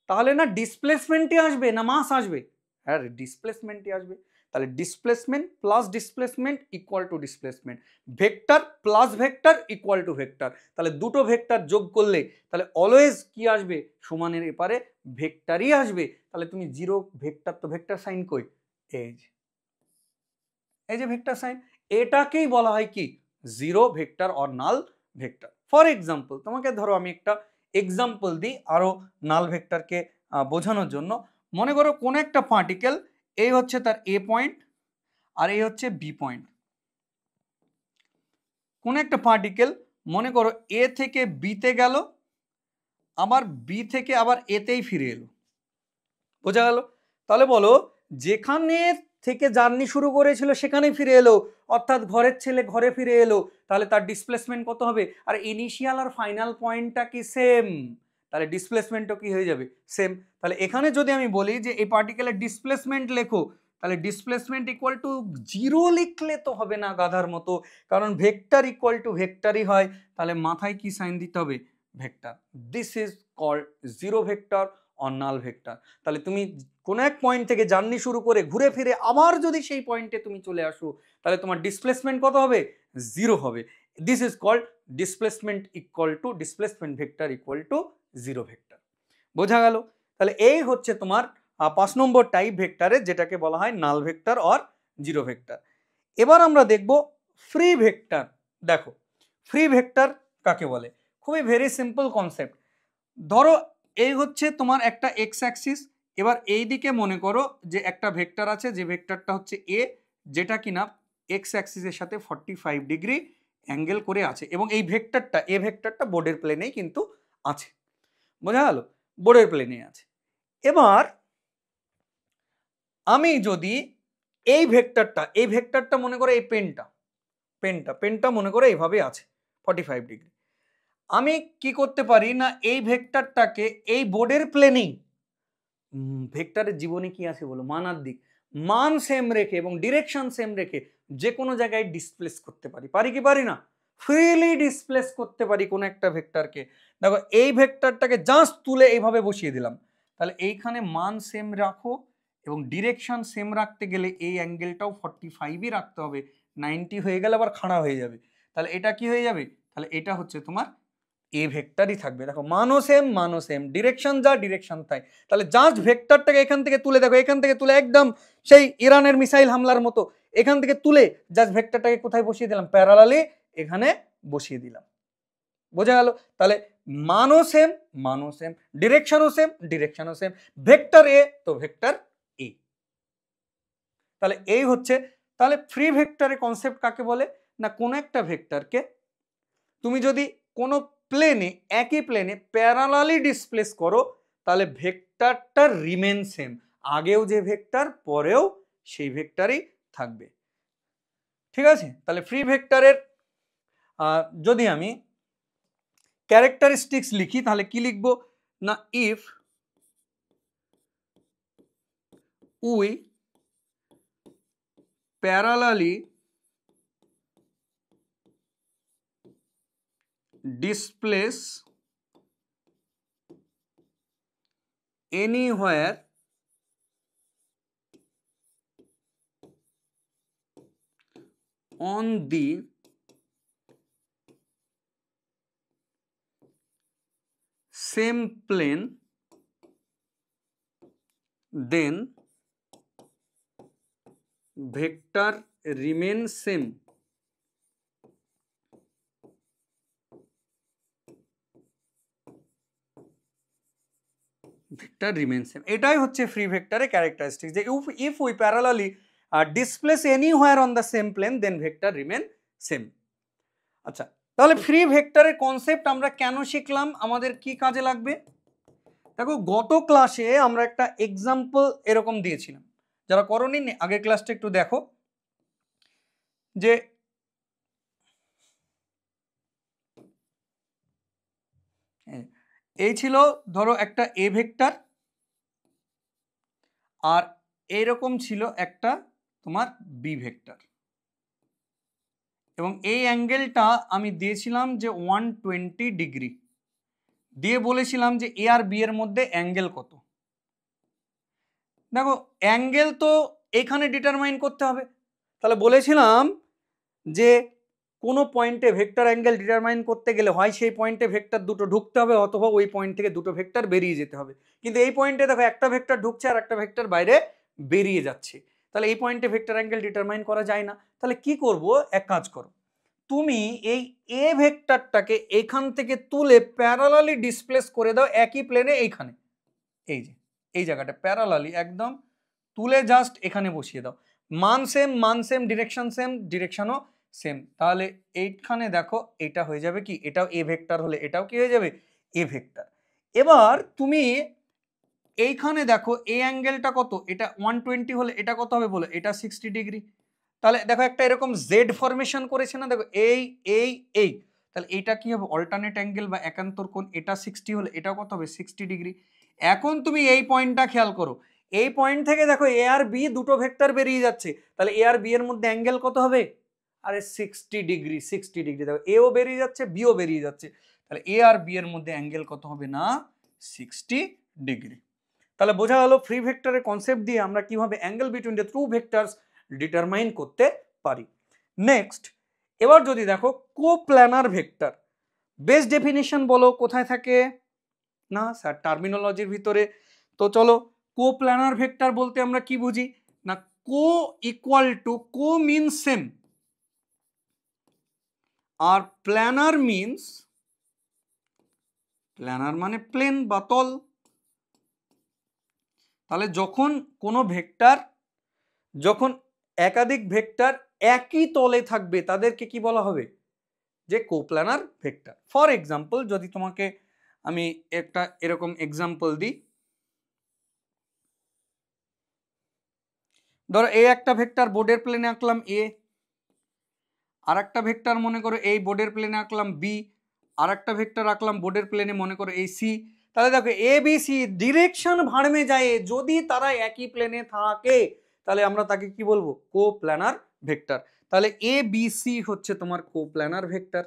তাহলে না ডিসপ্লেসমেন্টই আসবে না মাস আসবে? হ্যাঁ ডিসপ্লেসমেন্টই আসবে। তাহলে displacement plus displacement equal to displacement, vector plus vector equal to vector. তাহলে দুটো ভেক্টর যোগ করলে তাহলে অলওয়েজ কি আসবে, সমানের এপারে ভেক্টরই আসবে। তাহলে তুমি জিরো ভেক্টর, তো ভেক্টর সাইন কই, এই যে ভেক্টর সাইন, এটাকেই বলা হয় কি zero vector or null vector. For example তোমাকে ধরো আমি একটা এক্সাম্পল দিই আরো নাল ভেক্টরকে বোঝানোর জন্য। মনে করো কোন একটা পার্টিকেল, এই হচ্ছে তার এ পয়েন্ট আর এই হচ্ছে বি পয়েন্ট। কোন একটা পার্টিকেল মনে করো এ থেকে বিতে গেল, আবার বি থেকে আবার এতেই ফিরে এলো, বোঝা গেল? তাহলে বলো যেখানে থেকে জার্নি শুরু করেছিল সেখানেই ফিরে এলো, অর্থাৎ ঘরের ছেলে ঘরে ফিরে এলো, তাহলে তার ডিসপ্লেসমেন্ট কত হবে? আর ইনিশিয়াল আর ফাইনাল পয়েন্টটা কি সেম, তাহলে ডিসপ্লেসমেন্টও কি হয়ে যাবে, সেম। তাহলে এখানে যদি আমি বলি যে এই পার্টিকেলের ডিসপ্লেসমেন্ট লেখো, তাহলে ডিসপ্লেসমেন্ট ইকুয়াল টু জিরো লিখলে তো হবে না গাধার মতো, কারণ ভেক্টর ইকুয়াল টু ভেক্টরই হয়। তাহলে মাথায় কি সাইন দিতে হবে, vector. This is called zero vector or null vector. তাহলে তুমি কোন এক পয়েন্ট থেকে জার্নি শুরু করে ঘুরে ফিরে আবার যদি সেই পয়েন্টে তুমি চলে আসো, তাহলে তোমার ডিসপ্লেসমেন্ট কত হবে, জিরো হবে। This is called displacement equal to displacement vector equal to zero vector. বোঝা গেল? তাহলে এই হচ্ছে তোমার 5 নম্বর টাইপ ভেক্টরের, যেটাকে বলা হয় নাল ভেক্টর অর জিরো ভেক্টর। এবার আমরা দেখব ফ্রি ভেক্টর। দেখো ফ্রি ভেক্টর কাকে বলে, খুবই ভেরি সিম্পল কনসেপ্ট। ধরো এই হচ্ছে তোমার একটা এক্স অ্যাক্সিস, এবার এই দিকে মনে করো যে একটা ভেক্টর আছে, যে ভেক্টরটা হচ্ছে এ, যেটা কিনা এক্স অ্যাক্সিসের সাথে 45 ডিগ্রি অ্যাঙ্গেল করে আছে, এবং এই ভেক্টরটা এ ভেক্টরটা বোর্ডের প্লেনেই কিন্তু আছে, বোঝা গেল? বোর্ডের প্লেনে আছে। এবার আমি যদি এই ভেক্টরটা মনে করো এই পেনটা মনে করো এইভাবে আছে 45 ডিগ্রি, আমি কি করতে পারি না, এই ভেক্টরটাকে এই বোর্ডের প্লেনেই, ভেক্টরের জীবনে কি আছে বলো, মান আর দিক, মান সেম রেখে এবং ডিরেকশন সেম রেখে যে কোনো জায়গায় ডিসপ্লেস করতে পারি, পারি কি পারি না? ফ্রিলি ডিসপ্লেস করতে পারি কোনো একটা ভেক্টরকে। দেখো এই ভেক্টরটাকে জাস্ট তুলে এইভাবে বসিয়ে দিলাম, তাহলে এইখানে মান সেম রাখো এবং ডিরেকশন সেম রাখতে গেলে এই অ্যাঙ্গেলটাও 45ই রাখতে হবে, 90 হয়ে গেলে আবার খাড়া হয়ে যাবে। তাহলে এটা কি হয়ে যাবে, তাহলে এটা হচ্ছে তোমার এ ভেক্টরই থাকবে। দেখো মানও সেম, ডিরেকশন যা ডিরেকশন তাই। তাহলে জাস্ট ভেক্টরটাকে এখান থেকে তুলে, দেখো এখান থেকে তুলে একদম সেই ইরানের মিসাইল হামলার মতো এখান থেকে তুলে জাস্ট ভেক্টরটাকে কোথায় বসিয়ে দিলাম, প্যারালালি এখানে বসিয়ে দিলাম, বোঝা গেল? তাহলে মানও সেম, ডিরেকশনও সেম, ভেক্টর এ তো ভেক্টর এ। তাহলে এই হচ্ছে, তাহলে ফ্রি ভেক্টরের কনসেপ্ট কাকে বলে না, কোন একটা ভেক্টরকে তুমি যদি কোনো প্লেনে, একই প্লেনে প্যারালালি ডিসপ্লেস করো, তাহলে ভেক্টরটা রিমেন সেম, আগেও যে ভেক্টর পরেও সেই ভেক্টরই থাকবে, ঠিক আছে? তাহলে ফ্রি ভেক্টরের যদি আমি ক্যারেক্টারিস্টিক্স লিখি তাহলে কি লিখব না, if we parallelly displace anywhere on the same plane, then vector remains same. Vector remain same, এটাই হচ্ছে ফ্রি ভেক্টরের ক্যারেক্টারিস্টিক্স, যে if we parallelly displace anywhere on the same plane then vector remain same. আচ্ছা, তাহলে free ভেক্টরের concept আমরা কেন শিখলাম, আমাদের কি কাজে লাগবে? দেখো গত ক্লাসে আমরা একটা এক্সাম্পল এরকম দিয়েছিলাম, যারা করোনি আগের ক্লাসটা একটু দেখো, যে এই ছিল ধরো একটা এ ভেক্টর, আর এইরকম ছিল একটা তোমার বি ভেক্টর, এবং এই অ্যাঙ্গেলটা আমি দিয়েছিলাম যে 120 ডিগ্রি, দিয়ে বলেছিলাম যে এ আর বি এর মধ্যে অ্যাঙ্গেল কত। দেখো অ্যাঙ্গেল তো এখানে ডিটারমাইন করতে হবে। তাহলে বলেছিলাম যে কোনো পয়েন্টে ভেক্টর অ্যাঙ্গেল ডিটারমাইন করতে গেলে হয় সেই পয়েন্টে ভেক্টর দুটো ঢুকতে হবে অথবা ওই পয়েন্ট থেকে দুটো ভেক্টর বেরিয়ে যেতে হবে। কিন্তু এই পয়েন্টে দেখো একটা ভেক্টর ঢুকছে আর একটা ভেক্টর বাইরে বেরিয়ে যাচ্ছে, তাহলে এই পয়েন্টে ভেক্টর অ্যাঙ্গেল ডিটারমাইন করা যায় না। তাহলে কি করব, এক কাজ করো, তুমি এই এ ভেক্টরটাকে এখান থেকে তুলে প্যারালালি ডিসপ্লেস করে দাও একই প্লেনে এইখানে, এই যে এই জায়গাটা প্যারালালি একদম তুলে জাস্ট এখানে বসিয়ে দাও। মান সেম ডিরেকশন সেম, ডিরেকশনও সেম। তাহলে এইখানে দেখো এটা হয়ে যাবে কি, এটাও এ ভেক্টর হলে এটাও কি হয়ে যাবে এ ভেক্টর। এবার তুমি এইখানে দেখো এই অ্যাঙ্গেলটা কত, এটা 120 হলে এটা কত হবে বলো, এটা 60 ডিগ্রি। তাহলে দেখো একটা এরকম জেড ফরমেশন করেছে না, দেখো এই তাহলে এটা কি হবে অল্টারনেট অ্যাঙ্গেল বা একান্তর কোণ, এটা 60 হলে এটা কত হবে 60 ডিগ্রি। এখন তুমি এই পয়েন্টটা খেয়াল করো, এই পয়েন্ট থেকে দেখো এ আর বি দুটো ভেক্টর বেরিয়ে যাচ্ছে, তাহলে এ আর বি এর মধ্যে অ্যাঙ্গেল কত হবে, আরে 60 ডিগ্রি। 60 ডিগ্রি দেখো এও বেরিয়ে যাচ্ছে বিও বেরিয়ে যাচ্ছে, তাহলে এ আর বি এর মধ্যে অ্যাঙ্গেল কত হবে না 60 ডিগ্রি। তাহলে বোঝা গেল ফ্রি ভেক্টরের কনসেপ্ট দিয়ে আমরা কিভাবে angle between the two vectors determine করতে পারি। নেক্সট, এবার যদি দেখো কোপ্ল্যানার ভেক্টর, বেস ডেফিনিশন বলো কোথায় থাকে না স্যার টার্মিনোলজির ভিতরে। তো চলো, কোপ্ল্যানার ভেক্টর বলতে আমরা কি বুঝি না, co equal to, co means same আর প্ল্যানার মিনস, প্ল্যানার মানে প্লেন বা তল। তাহলে যখন কোনো ভেক্টর, যখন একাধিক ভেক্টর একই তলে থাকবে তাদেরকে কি বলা হবে, যে কোপ্ল্যানার ভেক্টর। ফর এক্সাম্পল যদি তোমাকে আমি একটা এরকম এক্সাম্পল দিই, ধরো এই একটা ভেক্টর বোর্ডের প্লেনে আঁকলাম এ, আর একটা ভেক্টর মনে করো এই বোর্ডের প্লেনে আঁকলাম বি, আর একটা ভেক্টর আঁকলাম বোর্ডের প্লেনে মনে করো এই সি। তাহলে দেখো এ বি সি ডিরেকশন ভাড়মে যায়, যদি তারা একই প্লেনে থাকে তাহলে আমরা তাকে কি বলবো, কোপ্ল্যানার ভেক্টর। তাহলে এ বি সি হচ্ছে তোমার কোপ্ল্যানার ভেক্টর।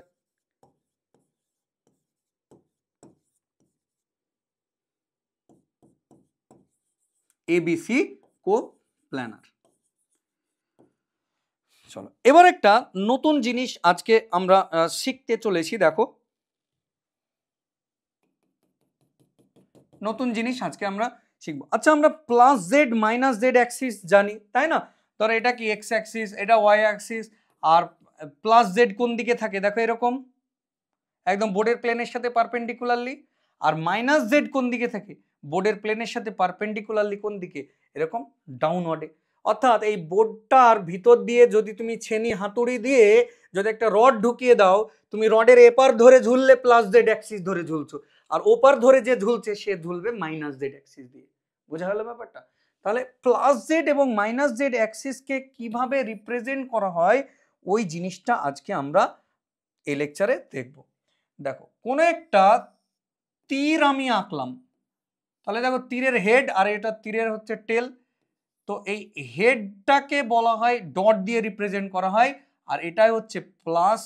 এবিসি কোপ্ল্যানার। চলো এবার একটা নতুন জিনিস আজকে আমরা শিখতে চলেছি, দেখো নতুন জিনিস আজকে আমরা শিখবো। আচ্ছা আমরা plus Z minus Z Axis জানি তাই না, ধরো এটা কি এক্স অ্যাক্সিস, এটা ওয়াই অ্যাক্সিস, আর প্লাস জেড কোন দিকে থাকে দেখো এরকম একদম বোর্ডের প্লেনের সাথে পারপেন্ডিকুলারলি, আর মাইনাস জেড কোন দিকে থাকে বোর্ডের প্লেনের সাথে পারপেন্ডিকুলারলি কোন দিকে, এরকম ডাউনওয়ার্ডে। অর্থাৎ এই বোর্ডটার ভিতর দিয়ে যদি তুমি ছেনি হাতুড়ি দিয়ে যদি একটা রড ঢুকিয়ে দাও, তুমি রডের এপার ধরে ঝুললে প্লাস জেড অ্যাক্সিস ধরে ঝুলছো, আর ওপার ধরে যে ঝুলছে সে ঝুলবে মাইনাস জেড অ্যাক্সিস দিয়ে। বোঝা গেল ব্যাপারটা? তাহলে প্লাস জেড এবং মাইনাস জেড অ্যাক্সিসকে কিভাবে রিপ্রেজেন্ট করা হয় ওই জিনিসটা আজকে আমরা এই লেকচারে দেখব। দেখো কোন একটা তীর আমি আঁকলাম, তাহলে দেখো তীরের হেড আর এটা তীরের হচ্ছে টেল, তো এই হেডটাকে বলা হয় ডট দিয়ে রিপ্রেজেন্ট করা হয়, আর এটাই হচ্ছে প্লাস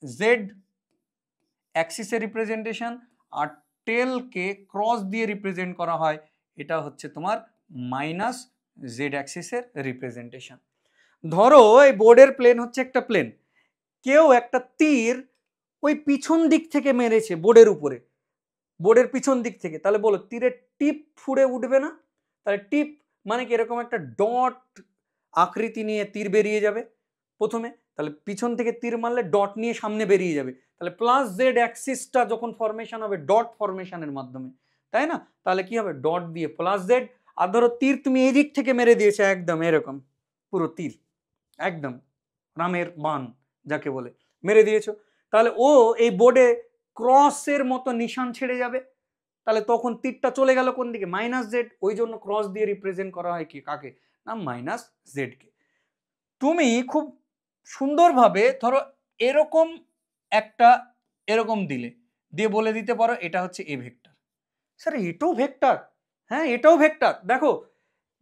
জেড অ্যাক্সিসের রিপ্রেজেন্টেশন, আর টেলকে ক্রস দিয়ে রিপ্রেজেন্ট করা হয়, এটা হচ্ছে তোমার মাইনাস জেড অ্যাক্সিসের রিপ্রেজেন্টেশন। ধরো এই বোর্ডের প্লেন হচ্ছে একটা প্লেন, কেউ একটা তীর ওই পিছন দিক থেকে মেরেছে বোর্ডের উপরে, বোর্ডের পিছন দিক থেকে, তাহলে বলো তীরের টিপ ফুড়ে উঠবে না? তাহলে টিপ মানে কি এরকম একটা ডট আকৃতি নিয়ে তীর বেরিয়ে যাবে প্রথমে, তাহলে পিছন থেকে তীর মারলে ডট নিয়ে সামনে বেরিয়ে যাবে, তাহলে প্লাস জেড অ্যাক্সিসটা যখন ফরমেশন হবে ডট ফরমেশনের মাধ্যমে, তাই না? তাহলে কি হবে ডট দিয়ে প্লাস জেড, আর ধরো তীর তুমি এই দিক থেকে মেরে দিয়েছো একদম এরকম পুরো তীর একদম রামের বান যাকে বলে মেরে দিয়েছো, তাহলে ও এই বোর্ডে ক্রসের মতো নিশান ছেড়ে যাবে, তাহলে তখন তীরটা চলে গেল কোন দিকে, মাইনাস জেড, ওই জন্য ক্রস দিয়ে রিপ্রেজেন্ট করা হয় কি কাকে না মাইনাস জেড কে। তুমি খুব সুন্দরভাবে ধরো এরকম একটা এরকম দিলে দিয়ে বলে দিতে পারো এটা হচ্ছে এ ভেক্টর। স্যার এটাও ভেক্টর? হ্যাঁ এটাও ভেক্টর। দেখো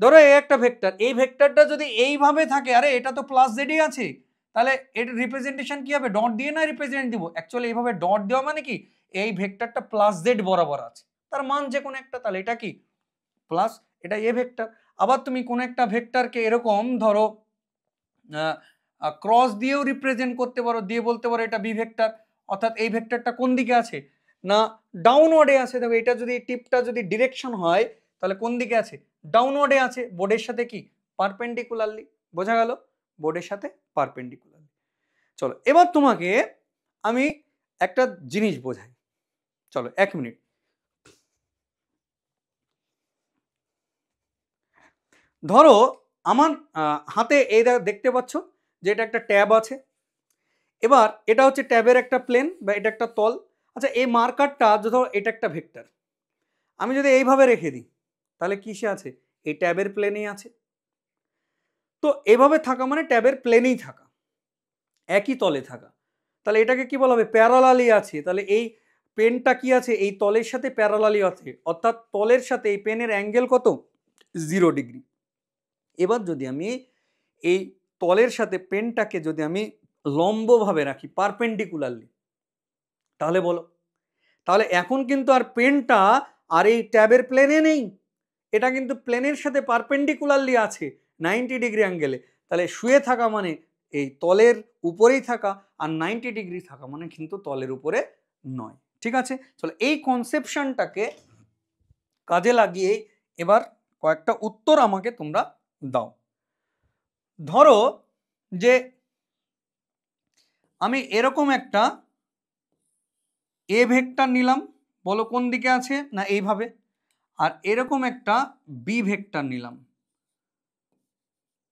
ধরো এই একটা ভেক্টর, এই ভেক্টরটা যদি এইভাবে থাকে, আরে এটা তো প্লাস জেডই আছে, তাহলে এর রিপ্রেজেন্টেশন কি হবে, ডট দিয়ে না রিপ্রেজেন্ট দিব, অ্যাকচুয়ালি এইভাবে ডট দেওয়া মানে কি এই ভেক্টরটা প্লাস জেড বরাবর আছে, তার মান যে কোনো একটা, তাহলে এটা কি প্লাস, এটা এ ভেক্টর। আবার তুমি কোন একটা ভেক্টরকে এরকম ধরো ক্রস দিয়েও রিপ্রেজেন্ট করতে পারো, দিয়ে বলতে পারো এটা বি ভেক্টর, অর্থাৎ এই ভেক্টরটা কোন দিকে আছে না ডাউনওয়ার্ডে আছে। দেখো এটা যদি টিপটা যদি ডিরেকশন হয় তাহলে কোন দিকে আছে, ডাউনওয়ার্ডে আছে, বোর্ডের সাথে কি পারপেন্ডিকুলারলি। বোঝা গেল, বোর্ডের সাথে পারপেন্ডিকুলারলি। চলো এবার তোমাকে আমি একটা জিনিস বোঝাই, চলো 1 মিনিট। ধরো আমার হাতে এই দেখতে পাচ্ছ যে এটা একটা ট্যাব আছে। এবার এটা হচ্ছে ট্যাবের একটা প্লেন বা এটা একটা তল। আচ্ছা এই মার্কারটা ধরো এটা একটা ভেক্টর, আমি যদি এইভাবে রেখে দিই তাহলে কিসে আছে, এই ট্যাবের প্লেনেই আছে। তো এভাবে থাকা মানে ট্যাবের প্লেনেই থাকা, একই তলে থাকা। তাহলে এটাকে কি বলা হবে, প্যারালালি আছে। তাহলে এই পেনটা কি আছে, এই তলের সাথে প্যারালালি আছে, অর্থাৎ তলের সাথে এই পেনের অ্যাঙ্গেল কত, 0 ডিগ্রি। এবার যদি আমি এই তলের সাথে পেনটাকে যদি আমি লম্বভাবে রাখি পারপেন্ডিকুলারলি, তাহলে বলো, তাহলে এখন কিন্তু আর পেনটা আর এই ট্যাবের প্লেনে নেই, এটা কিন্তু প্লেনের সাথে পারপেন্ডিকুলারলি আছে 90 ডিগ্রি অ্যাঙ্গেলে। তাহলে শুয়ে থাকা মানে এই তলের উপরেই থাকা, আর 90 ডিগ্রি থাকা মানে কিন্তু তলের উপরে নয়। ঠিক আছে, চলো এই কনসেপশনটাকে কাজে লাগিয়ে এবার কয়েকটা উত্তর আমাকে তোমরা দাও। ধরো যে আমি এরকম একটা এ ভেক্টর নিলাম, বলো কোন দিকে আছে না এইভাবে, আর এরকম একটা বি ভেক্টর নিলাম,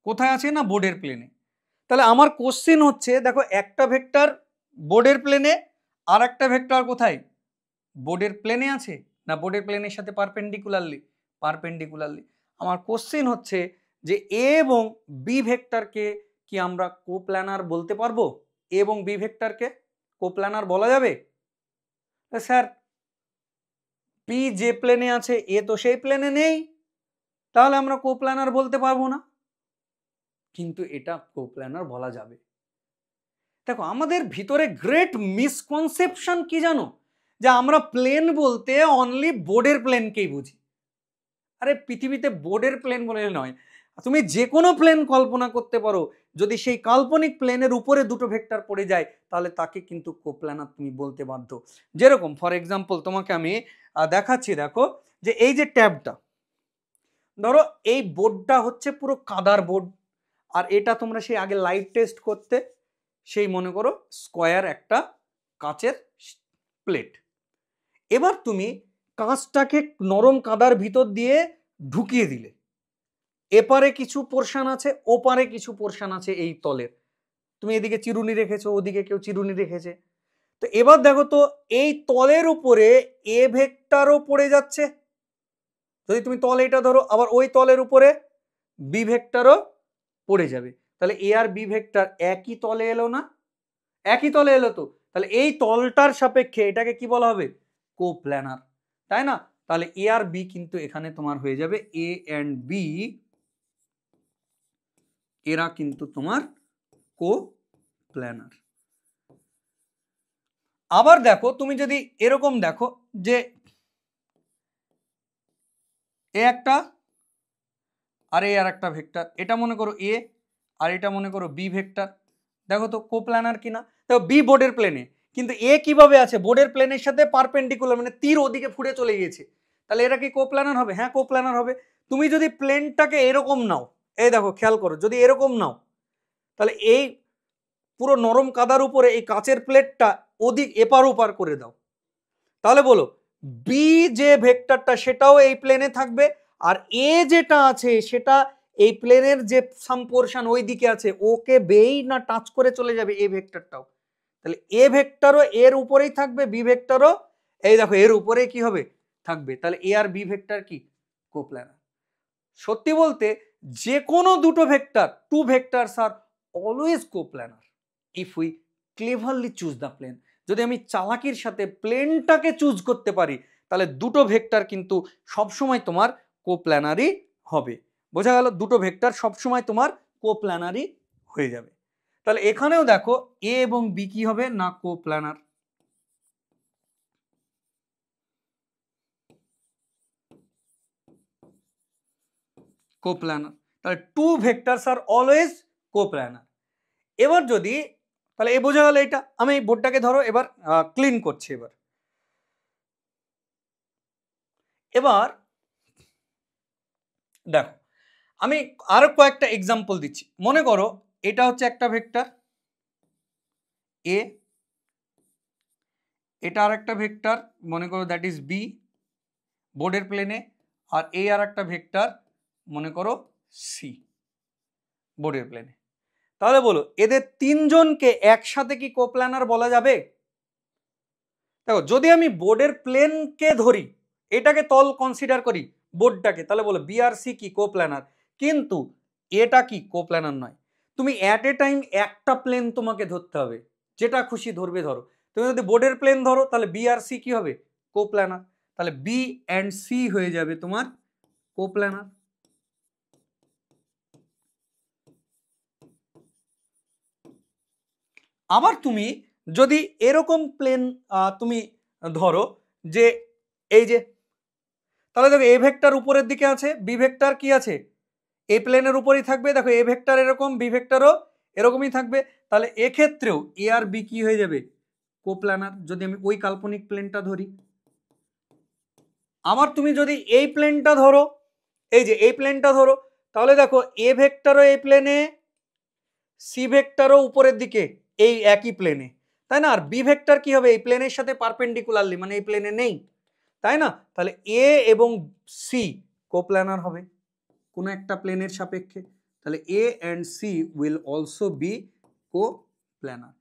কোথায় আছে না বোর্ডের প্লেনে। তাহলে আমার কোশ্চেন হচ্ছে, দেখো একটা ভেক্টর বোর্ডের প্লেনে আর একটা ভেক্টর কোথায়, বোর্ডের প্লেনে আছে না বোর্ডের প্লেনের সাথে পারপেন্ডিকুলারলি, পারপেন্ডিকুলারলি। আমার কোশ্চেন হচ্ছে যে এ এবং বি ভেক্টরকে কি আমরা কোপ্ল্যানার বলতে পারবো, এ এবং বি ভেক্টরকে কোপ্ল্যানার বলা যাবে? স্যার পি যে প্লেনে আছে এ তো সেই প্লেনে নেই, তাহলে আমরা কোপ্ল্যানার বলতে পারবো না। কিন্তু এটা কোপ্ল্যানার বলা যাবে। দেখো আমাদের ভিতরে গ্রেট মিসকনসেপশন কি জানো, যে আমরা প্লেন বলতে অনলি বোর্ডের প্লেনকেই বুঝি। আরে পৃথিবীতে বোর্ডের প্লেন বলে নয়, তুমি যে কোনো প্লেন কল্পনা করতে পারো, যদি সেই কাল্পনিক প্লেনের উপরে দুটো ভেক্টর পড়ে যায় তাহলে তাকে কিন্তু কোপ্ল্যানার তুমি বলতে বাধ্য। যেরকম ফর এক্সাম্পল তোমাকে আমি দেখাচ্ছি, দেখো যে এই যে ট্যাবটা, ধরো এই বোর্ডটা হচ্ছে পুরো কাদার বোর্ড, আর এটা তোমরা সেই আগে লাইভ টেস্ট করতে, সেই মনে করো স্কোয়ার একটা কাচের প্লেট। এবার তুমি কাঁচটাকে নরম কাদার ভিতর দিয়ে ঢুকিয়ে দিলে, এপারে কিছু পোর্শন আছে ওপারে কিছু পোর্শন আছে এই তলের, তুমি এদিকে চিরুনি রেখেছো ওদিকে কেউ চিরুনি রেখেছে। তো এবার দেখো তো এই তলের উপরে এ ভেক্টরও পড়ে যাচ্ছে, যদি তুমি তল এটা ধরো, আবার ওই তলের উপরে বি ভেক্টরও পড়ে যাবে। তাহলে এ আর বি ভেক্টর একই তলে এলো না, একই তলে এলো তো, তাহলে এই তলটার সাপেক্ষে এটাকে কি বলা হবে, কোপ্ল্যানার, তাই না? তাহলে এ আর বি কিন্তু এখানে তোমার হয়ে যাবে এ এন্ড বি, এরা কিন্তু তোমার কোপ্ল্যানার। আবার দেখো তুমি যদি এরকম দেখো যে এ একটা আর এ আর একটা ভেক্টর, এটা মনে করো এ আর এটা মনে করো বি ভেক্টর, দেখো তো কোপ্ল্যানার কিনা। দেখো বি বোর্ডের প্লেনে, কিন্তু এ কিভাবে আছে, বোর্ডের প্লেনের সাথে পারপেন্ডিকুলার, মানে তীর ওদিকে ফুড়ে চলে গিয়েছে, তাহলে এরা কি কোপ্ল্যানার হবে? হ্যাঁ কোপ্ল্যানার হবে। তুমি যদি প্লেনটাকে এরকম নাও, এই দেখো খেয়াল করো, যদি এরকম নাও তাহলে এই পুরো নরম কাদার উপরে এই কাচের প্লেটটা ওদিক এপার ওপার করে দাও, তাহলে বলো বি যে ভেক্টরটা সেটাও এই প্লেনে থাকবে, আর এ যেটা আছে সেটা এই প্লেনের যে সাম পোরশন ওই দিকে আছে ওকে বেই না টাচ করে চলে যাবে এ ভেক্টরটাও। তাহলে এ ভেক্টরও এর উপরেই থাকবে, বি ভেক্টরও এই দেখো এর উপরেই কি হবে, থাকবে। তাহলে এ আর বি ভেক্টর কি কোপ্ল্যানার। সত্যি বলতে যে কোনো দুটো vector, two vectors are always coplanar if we cleverly choose the plane. যদি আমি চালাকির সাথে প্লেনটাকে চুজ করতে পারি তাহলে দুটো ভেক্টর কিন্তু সবসময় তোমার কোপ্ল্যানারই হবে। বোঝা গেল, দুটো ভেক্টর সবসময় তোমার কোপ্ল্যানারই হয়ে যাবে। তাহলে এখানেও দেখো এ এবং বি কি হবে না কোপ্ল্যানার। কোপ্ল্যানার। তাহলে টু ভেক্টরস আর অলওয়েজ কোপ্ল্যানার। এবার যদি তাহলে এ বোঝা গেল এটা। আমি এই বোর্ডটাকে ধরো এবার ক্লিন করছি। এবার দেখো আমি আরো কয়েকটা এক্সাম্পল দিচ্ছি। মনে করো এটা হচ্ছে একটা ভেক্টর এ, এটা আর একটা ভেক্টর মনে করো দ্যাট ইজ বি বোর্ডের প্লেনে, আর এ আর একটা ভেক্টর মনে করো সি বোর্ডের প্লেনে। তাহলে বলো এদের তিনজনকে একসাথে কি কোপ্ল্যানার বলা যাবে? দেখো যদি আমি বোর্ডের প্লেনকে ধরি, এটাকে তল কনসিডার করি বোর্ডটাকে, তাহলে বলো বি আর সি কি কোপ্ল্যানার, কিন্তু এটা কি কোপ্ল্যানার নয়। তুমি অ্যাট এ টাইম একটা প্লেন তোমাকে ধরতে হবে, যেটা খুশি ধরবে ধরো। তুমি যদি বোর্ডের প্লেন ধরো তাহলে বি আর সি কি হবে? কোপ্ল্যানার। তাহলে বি অ্যান্ড সি হয়ে যাবে তোমার কোপ্ল্যানার। আবার তুমি যদি এরকম প্লেন তুমি ধরো যে এই যে, তাহলে দেখো এ ভেক্টর উপরের দিকে আছে, বি ভেক্টর কি আছে এ প্লেনের উপরেই থাকবে। দেখো এ ভেক্টর এরকম, বি ভেক্টরও এরকমই থাকবে। তাহলে এক্ষেত্রেও এ আর বি কি হয়ে যাবে? কোপ্ল্যানার, যদি আমি ওই কাল্পনিক প্লেনটা ধরি। আবার তুমি যদি এই প্লেনটা ধরো, এই যে এই প্লেনটা ধরো, তাহলে দেখো এ ভেক্টরও এই প্লেনে, সি ভেক্টরও উপরের দিকে এই একই প্লেনে, তাই না? আর বি ভেক্টর কি হবে? এই প্লেনের সাথে পারপেন্ডিকুলারলি, মানে এই প্লেনে নেই, তাই না? তাহলে এ এবং সি কোপ্ল্যানার হবে কোনো একটা প্লেনের সাপেক্ষে। তাহলে A and C will also be coplanar.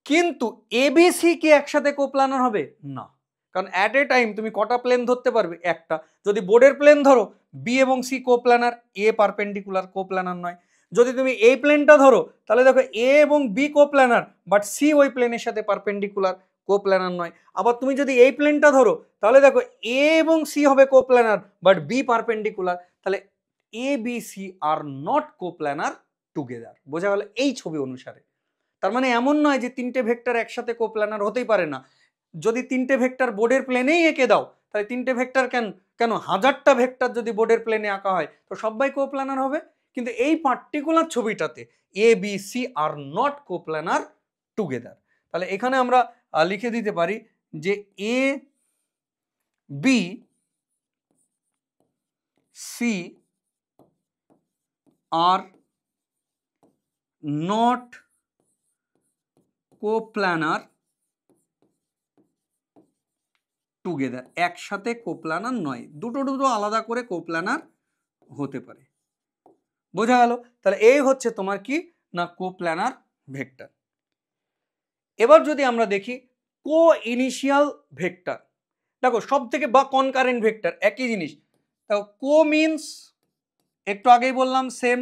কিন্তু এ বি সি কি একসাথে কোপ্ল্যানার হবে? না, কারণ অ্যাট এ টাইম তুমি কটা প্লেন ধরতে পারবে? একটা। যদি বোর্ডের প্লেন ধরো বি এবং সি কোপ্ল্যানার, এ পারপেন্ডিকুলার, কোপ্ল্যানার নয়। যদি তুমি এই প্লেনটা ধরো তাহলে দেখো এ এবং বি কোপ্ল্যানার, বাট সি ওই প্লেনের সাথে পারপেন্ডিকুলার, কোপ্ল্যানার নয়। আবার তুমি যদি এই প্লেনটা ধরো তাহলে দেখো এ এবং সি হবে কোপ্ল্যানার, বাট বি পারপেন্ডিকুলার। তাহলে A B C are not coplanar together. বোঝা গেল এই ছবি অনুসারে। তার মানে এমন নয় যে তিনটে ভেক্টর একসাথে কোপ্ল্যানার হতেই পারে না। যদি তিনটে ভেক্টর বোর্ডের প্লেনেই এঁকে দাও, তাহলে তিনটে ভেক্টর কেন হাজারটা ভেক্টর যদি বোর্ডের প্লেনে আঁকা হয় তো সবাই কোপ্ল্যানার হবে। কিন্তু এই পার্টিকুলার ছবিটাতে A B C are not coplanar together. তাহলে এখানে আমরা লিখে দিতে পারি যে A B C are not coplanar together. একসাথে কোপ্ল্যানার নয়, দুটো দুটো আলাদা করে কোপ্ল্যানার হতে পারে। বোঝা গেল? তাহলে এই হচ্ছে তোমার কি না কোপ্ল্যানার ভেক্টর। এবার যদি আমরা দেখি কো ইনিশিয়াল ভেক্টর, দেখো সব থেকে, বা কনকারেন্ট ভেক্টর একই জিনিস। দেখো কো মিনস একটু আগেই বললাম সেম,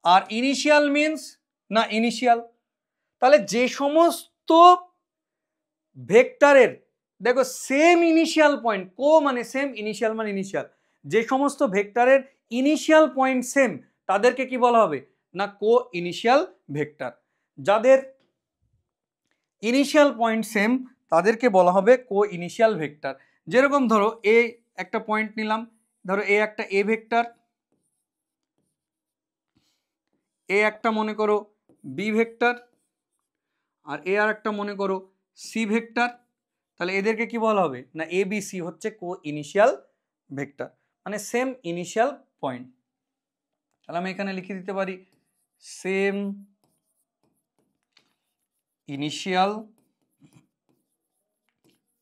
আর ইনিশিয়াল মিনস না ইনিশিয়াল। তাহলে যে সমস্ত ভেক্টরের দেখো সেম ইনিশিয়াল পয়েন্ট, কো মানে সেম, ইনিশিয়াল মানে ইনিশিয়াল, যে সমস্ত ভেক্টরের ইনিশিয়াল পয়েন্ট সেম তাদেরকে কি বলা হবে? না কো ইনিশিয়াল ভেক্টর। যাদের ইনিশিয়াল পয়েন্ট সেম তাদেরকে বলা হবে কো ইনিশিয়াল ভেক্টর। যেরকম ধরো এ একটা পয়েন্ট নিলাম, ধরো এ একটা এ ভেক্টর, এ একটা মনে করো বি ভেক্টর, আর এ আর একটা মনে করো সি ভেক্টর। তাহলে এদেরকে কি বলা হবে? না এ বি সি হচ্ছে কো ইনিশিয়াল ভেক্টর, মানে সেম ইনিশিয়াল পয়েন্ট। তাহলে আমি এখানে লিখে দিতে পারি same initial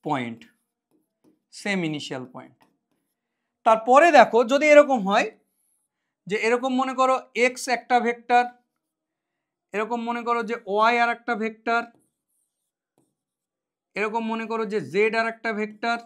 point, same initial point. তারপরে দেখো যদি এরকম হয় যে এরকম মনে করো এক্স একটা ভেক্টর, এরকম মনে করো যে ওয়াই আর একটা ভেক্টর, এরকম মনে করো যে জেড আর একটা ভেক্টর।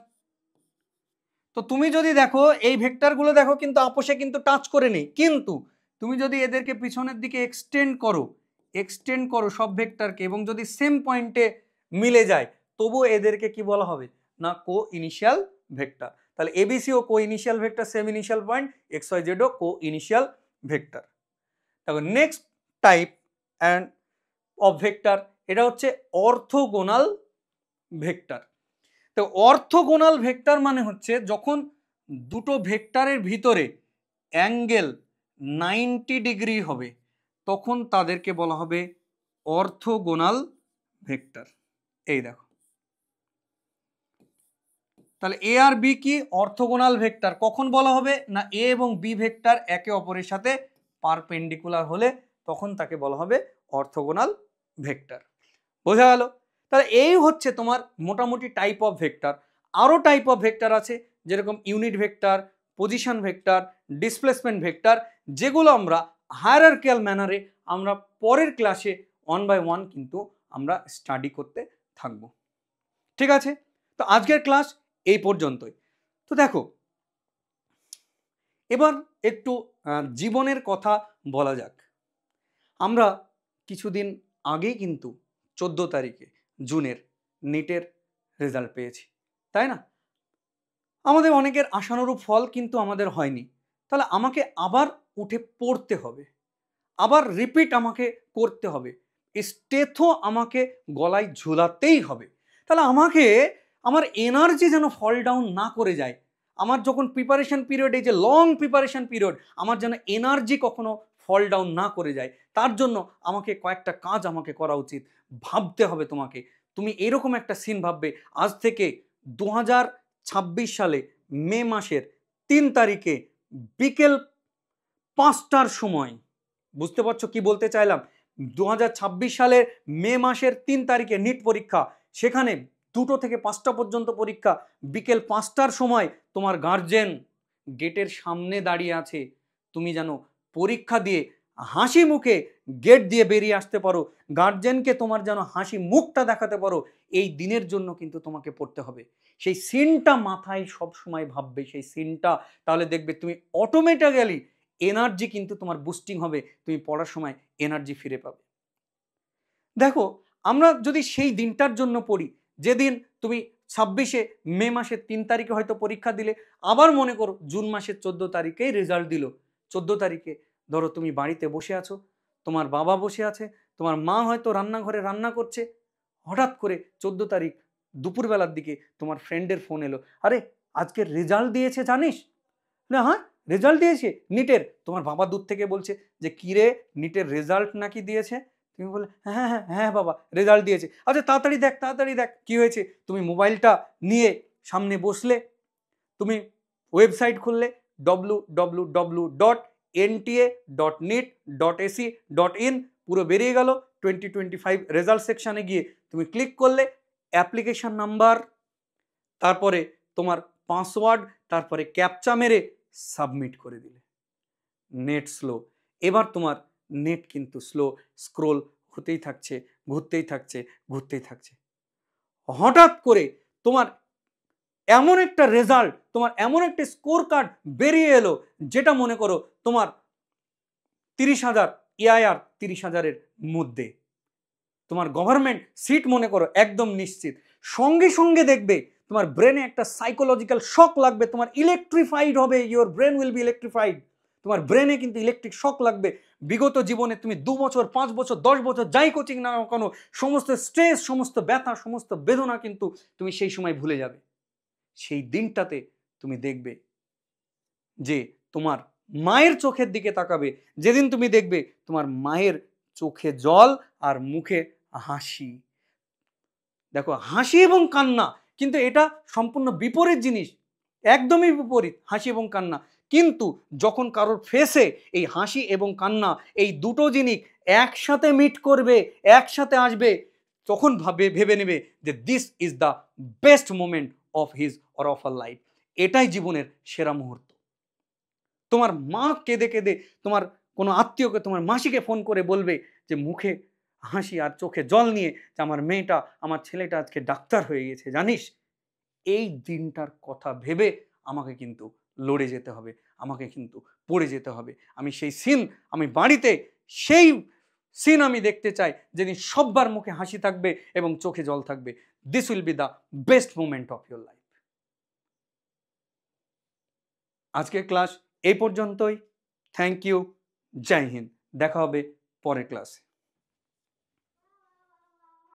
তো তুমি যদি দেখো এই ভেক্টরগুলো দেখো কিন্তু আপোষে কিন্তু টাচ করে নেই, কিন্তু তুমি যদি এদেরকে পিছনের দিকে এক্সটেন্ড করো সব ভেক্টরকে, এবং যদি সেম পয়েন্টে মিলে যায়, তবু এদেরকে কি বলা হবে? না কো ইনিশিয়াল ভেক্টর। তাহলে এবিসি ও co initial vector, same initial point, X Y Z ও কো ইনিশিয়াল ভেক্টর। তারপর next type and of vector, এটা হচ্ছে অর্থোগোনাল ভেক্টর। তো অর্থোগোনাল ভেক্টর মানে হচ্ছে যখন দুটো ভেক্টরের ভিতরে অ্যাঙ্গেল 90 ডিগ্রি হবে, তখন তাদেরকে বলা হবে অর্থোগোনাল ভেক্টর। এই দেখো, তাহলে এ আর বি কি অর্থোগোনাল ভেক্টর। কখন বলা হবে না এ এবং বি ভেক্টর একে অপরের সাথে পারপেন্ডিকুলার হলে তখন তাকে বলা হবে অর্থোগোনাল ভেক্টর। বোঝা গেল? তাহলে এই হচ্ছে তোমার মোটামুটি টাইপ অফ ভেক্টর। আরও টাইপ অফ ভেক্টর আছে, যেরকম unit vector, position vector, displacement vector, যেগুলো আমরা হায়ারার্কিয়াল ম্যানারে আমরা পরের ক্লাসে 1 বাই 1 কিন্তু আমরা স্টাডি করতে থাকব। ঠিক আছে, তো আজকের ক্লাস এই পর্যন্তই। তো দেখো, এবার একটু জীবনের কথা বলা যাক। আমরা কিছুদিন আগেই কিন্তু 14 তারিখে জুনের নিটের রেজাল্ট পেয়েছি, তাই না? আমাদের অনেকের আশানুরূপ ফল কিন্তু আমাদের হয়নি। তাহলে আমাকে আবার উঠে পড়তে হবে, আবার রিপিট আমাকে করতে হবে, স্টেথো আমাকে গলায় ঝুলাতেই হবে। তাহলে আমাকে আমার এনার্জি যেন ফল ডাউন না করে যায়। আমার যখন প্রিপারেশন পিরিয়ড, এই যে লং প্রিপারেশন পিরিয়ড, আমার যেন এনার্জি কখনো ফল ডাউন না করে যায়, তার জন্য আমাকে কয়েকটা কাজ আমাকে করা উচিত। ভাবতে হবে তোমাকে, তুমি এরকম একটা সিন ভাববে। আজ থেকে 2026 সালে মে মাসের 3 তারিখে বিকেল 5টার সময়, বুঝতে পারছো কি বলতে চাইলাম? 2026 সালের মে মাসের 3 তারিখে নিট পরীক্ষা, সেখানে 2টো থেকে 5টা পর্যন্ত পরীক্ষা। বিকেল 5টার সময় তোমার গার্জেন গেটের সামনে দাঁড়িয়ে আছে, তুমি যেন পরীক্ষা দিয়ে হাসি মুখে গেট দিয়ে বেরিয়ে আসতে পারো, গার্জেনকে তোমার যেন হাসি মুখটা দেখাতে পারো। এই দিনের জন্য কিন্তু তোমাকে পড়তে হবে। সেই সিনটা মাথায় সব সময় ভাববে, সেই সিনটা, তাহলে দেখবে তুমি অটোমেটিক্যালি এনার্জি কিন্তু তোমার বুস্টিং হবে, তুমি পড়ার সময় এনার্জি ফিরে পাবে। দেখো, আমরা যদি সেই দিনটার জন্য পড়ি, যেদিন তুমি 26 মে মাসের 3 তারিখে হয়তো পরীক্ষা দিলে, আবার মনে করো জুন মাসের 14 তারিখেই রেজাল্ট দিল। 14 তারিখে ধরো তুমি বাড়িতে বসে আছো, তোমার বাবা বসে আছে, তোমার মা হয়তো রান্নাঘরে রান্না করছে, হঠাৎ করে 14 তারিখ দুপুরবেলার দিকে তোমার ফ্রেন্ডের ফোন এলো, আরে আজকে রেজাল্ট দিয়েছে জানিস? না, হ্যাঁ রেজাল্ট দিয়েছে নিটের। তোমার বাবা দূর থেকে বলছে যে কিরে, নিটের রেজাল্ট নাকি দিয়েছে? তুমি বলে হ্যাঁ হ্যাঁ হ্যাঁ বাবা রেজাল্ট দিয়েছে। আচ্ছা তাড়াতাড়ি দেখ, তাড়াতাড়ি দেখ কি হয়েছে। তুমি মোবাইলটা নিয়ে সামনে বসলে, তুমি ওয়েবসাইট খুললে www.nta.nit.ac.in, পুরো বেরিয়ে গেল। 2025 রেজাল্ট সেকশানে গিয়ে তুমি ক্লিক করলে, অ্যাপ্লিকেশন নাম্বার, তারপরে তোমার পাসওয়ার্ড, তারপরে ক্যাপচা মেরে সাবমিট করে দিলে। Net slow. এবার তোমার নেট কিন্তু স্লো, স্ক্রোল হতেই থাকছে, ঘুরতেই থাকছে, ঘুরতেই থাকছে। হঠাৎ করে তোমার এমন একটা রেজাল্ট, তোমার এমন একটা স্কোর কার্ড বেরিয়ে এলো, যেটা মনে করো তোমার 30,000 EIR, 30,000-এর মধ্যে তোমার গভর্নমেন্ট সিট মনে করো একদম নিশ্চিত। সঙ্গে সঙ্গে দেখবে তোমার ব্রেনে একটা সাইকোলজিক্যাল শক লাগবে, তোমার ইলেকট্রিফাইড হবে, your brain will be electrified. তোমার ব্রেনে কিন্তু ইলেকট্রিক শক লাগবে। বিগত জীবনে তুমি 2 বছর, 5 বছর, 10 বছর যাই কোচিং না কেন, সমস্ত স্ট্রেস, সমস্ত ব্যথা, সমস্ত বেদনা কিন্তু তুমি সেই সময় ভুলে যাবে। সেই দিনটাতে তুমি দেখবে যে তোমার মায়ের চোখের দিকে তাকাবে, যেদিন তুমি দেখবে তোমার মায়ের চোখে জল আর মুখে হাসি। দেখো, হাসি এবং কান্না কিন্তু এটা সম্পূর্ণ বিপরীত জিনিস, একদমই বিপরীত হাসি এবং কান্না। কিন্তু যখন কারোর ফেসে এই হাসি এবং কান্না, এই দুটো জিনিস একসাথে মিট করবে, একসাথে আসবে, তখন ভেবে নেবে যে this is the best moment of his or of her life. এটাই জীবনের সেরা মুহূর্ত। তোমার মা কেঁদে কেঁদে, তোমার কোনো আত্মীয়কে, তোমার মাসিকে ফোন করে বলবে যে মুখে হাসি আর চোখে জল নিয়ে, যে আমার মেয়েটা, আমার ছেলেটা আজকে ডাক্তার হয়ে গেছে জানিস। এই দিনটার কথা ভেবে আমাকে কিন্তু লড়ে যেতে হবে, আমাকে কিন্তু পড়ে যেতে হবে। আমি সেই সিন, আমি বাড়িতে সেই সিন আমি দেখতে চাই, যেদিন সববার মুখে হাসি থাকবে এবং চোখে জল থাকবে। This will be the best moment of your life. আজকের ক্লাস এই পর্যন্তই। থ্যাংক ইউ, জয় হিন্দ। দেখা হবে পরের ক্লাসে।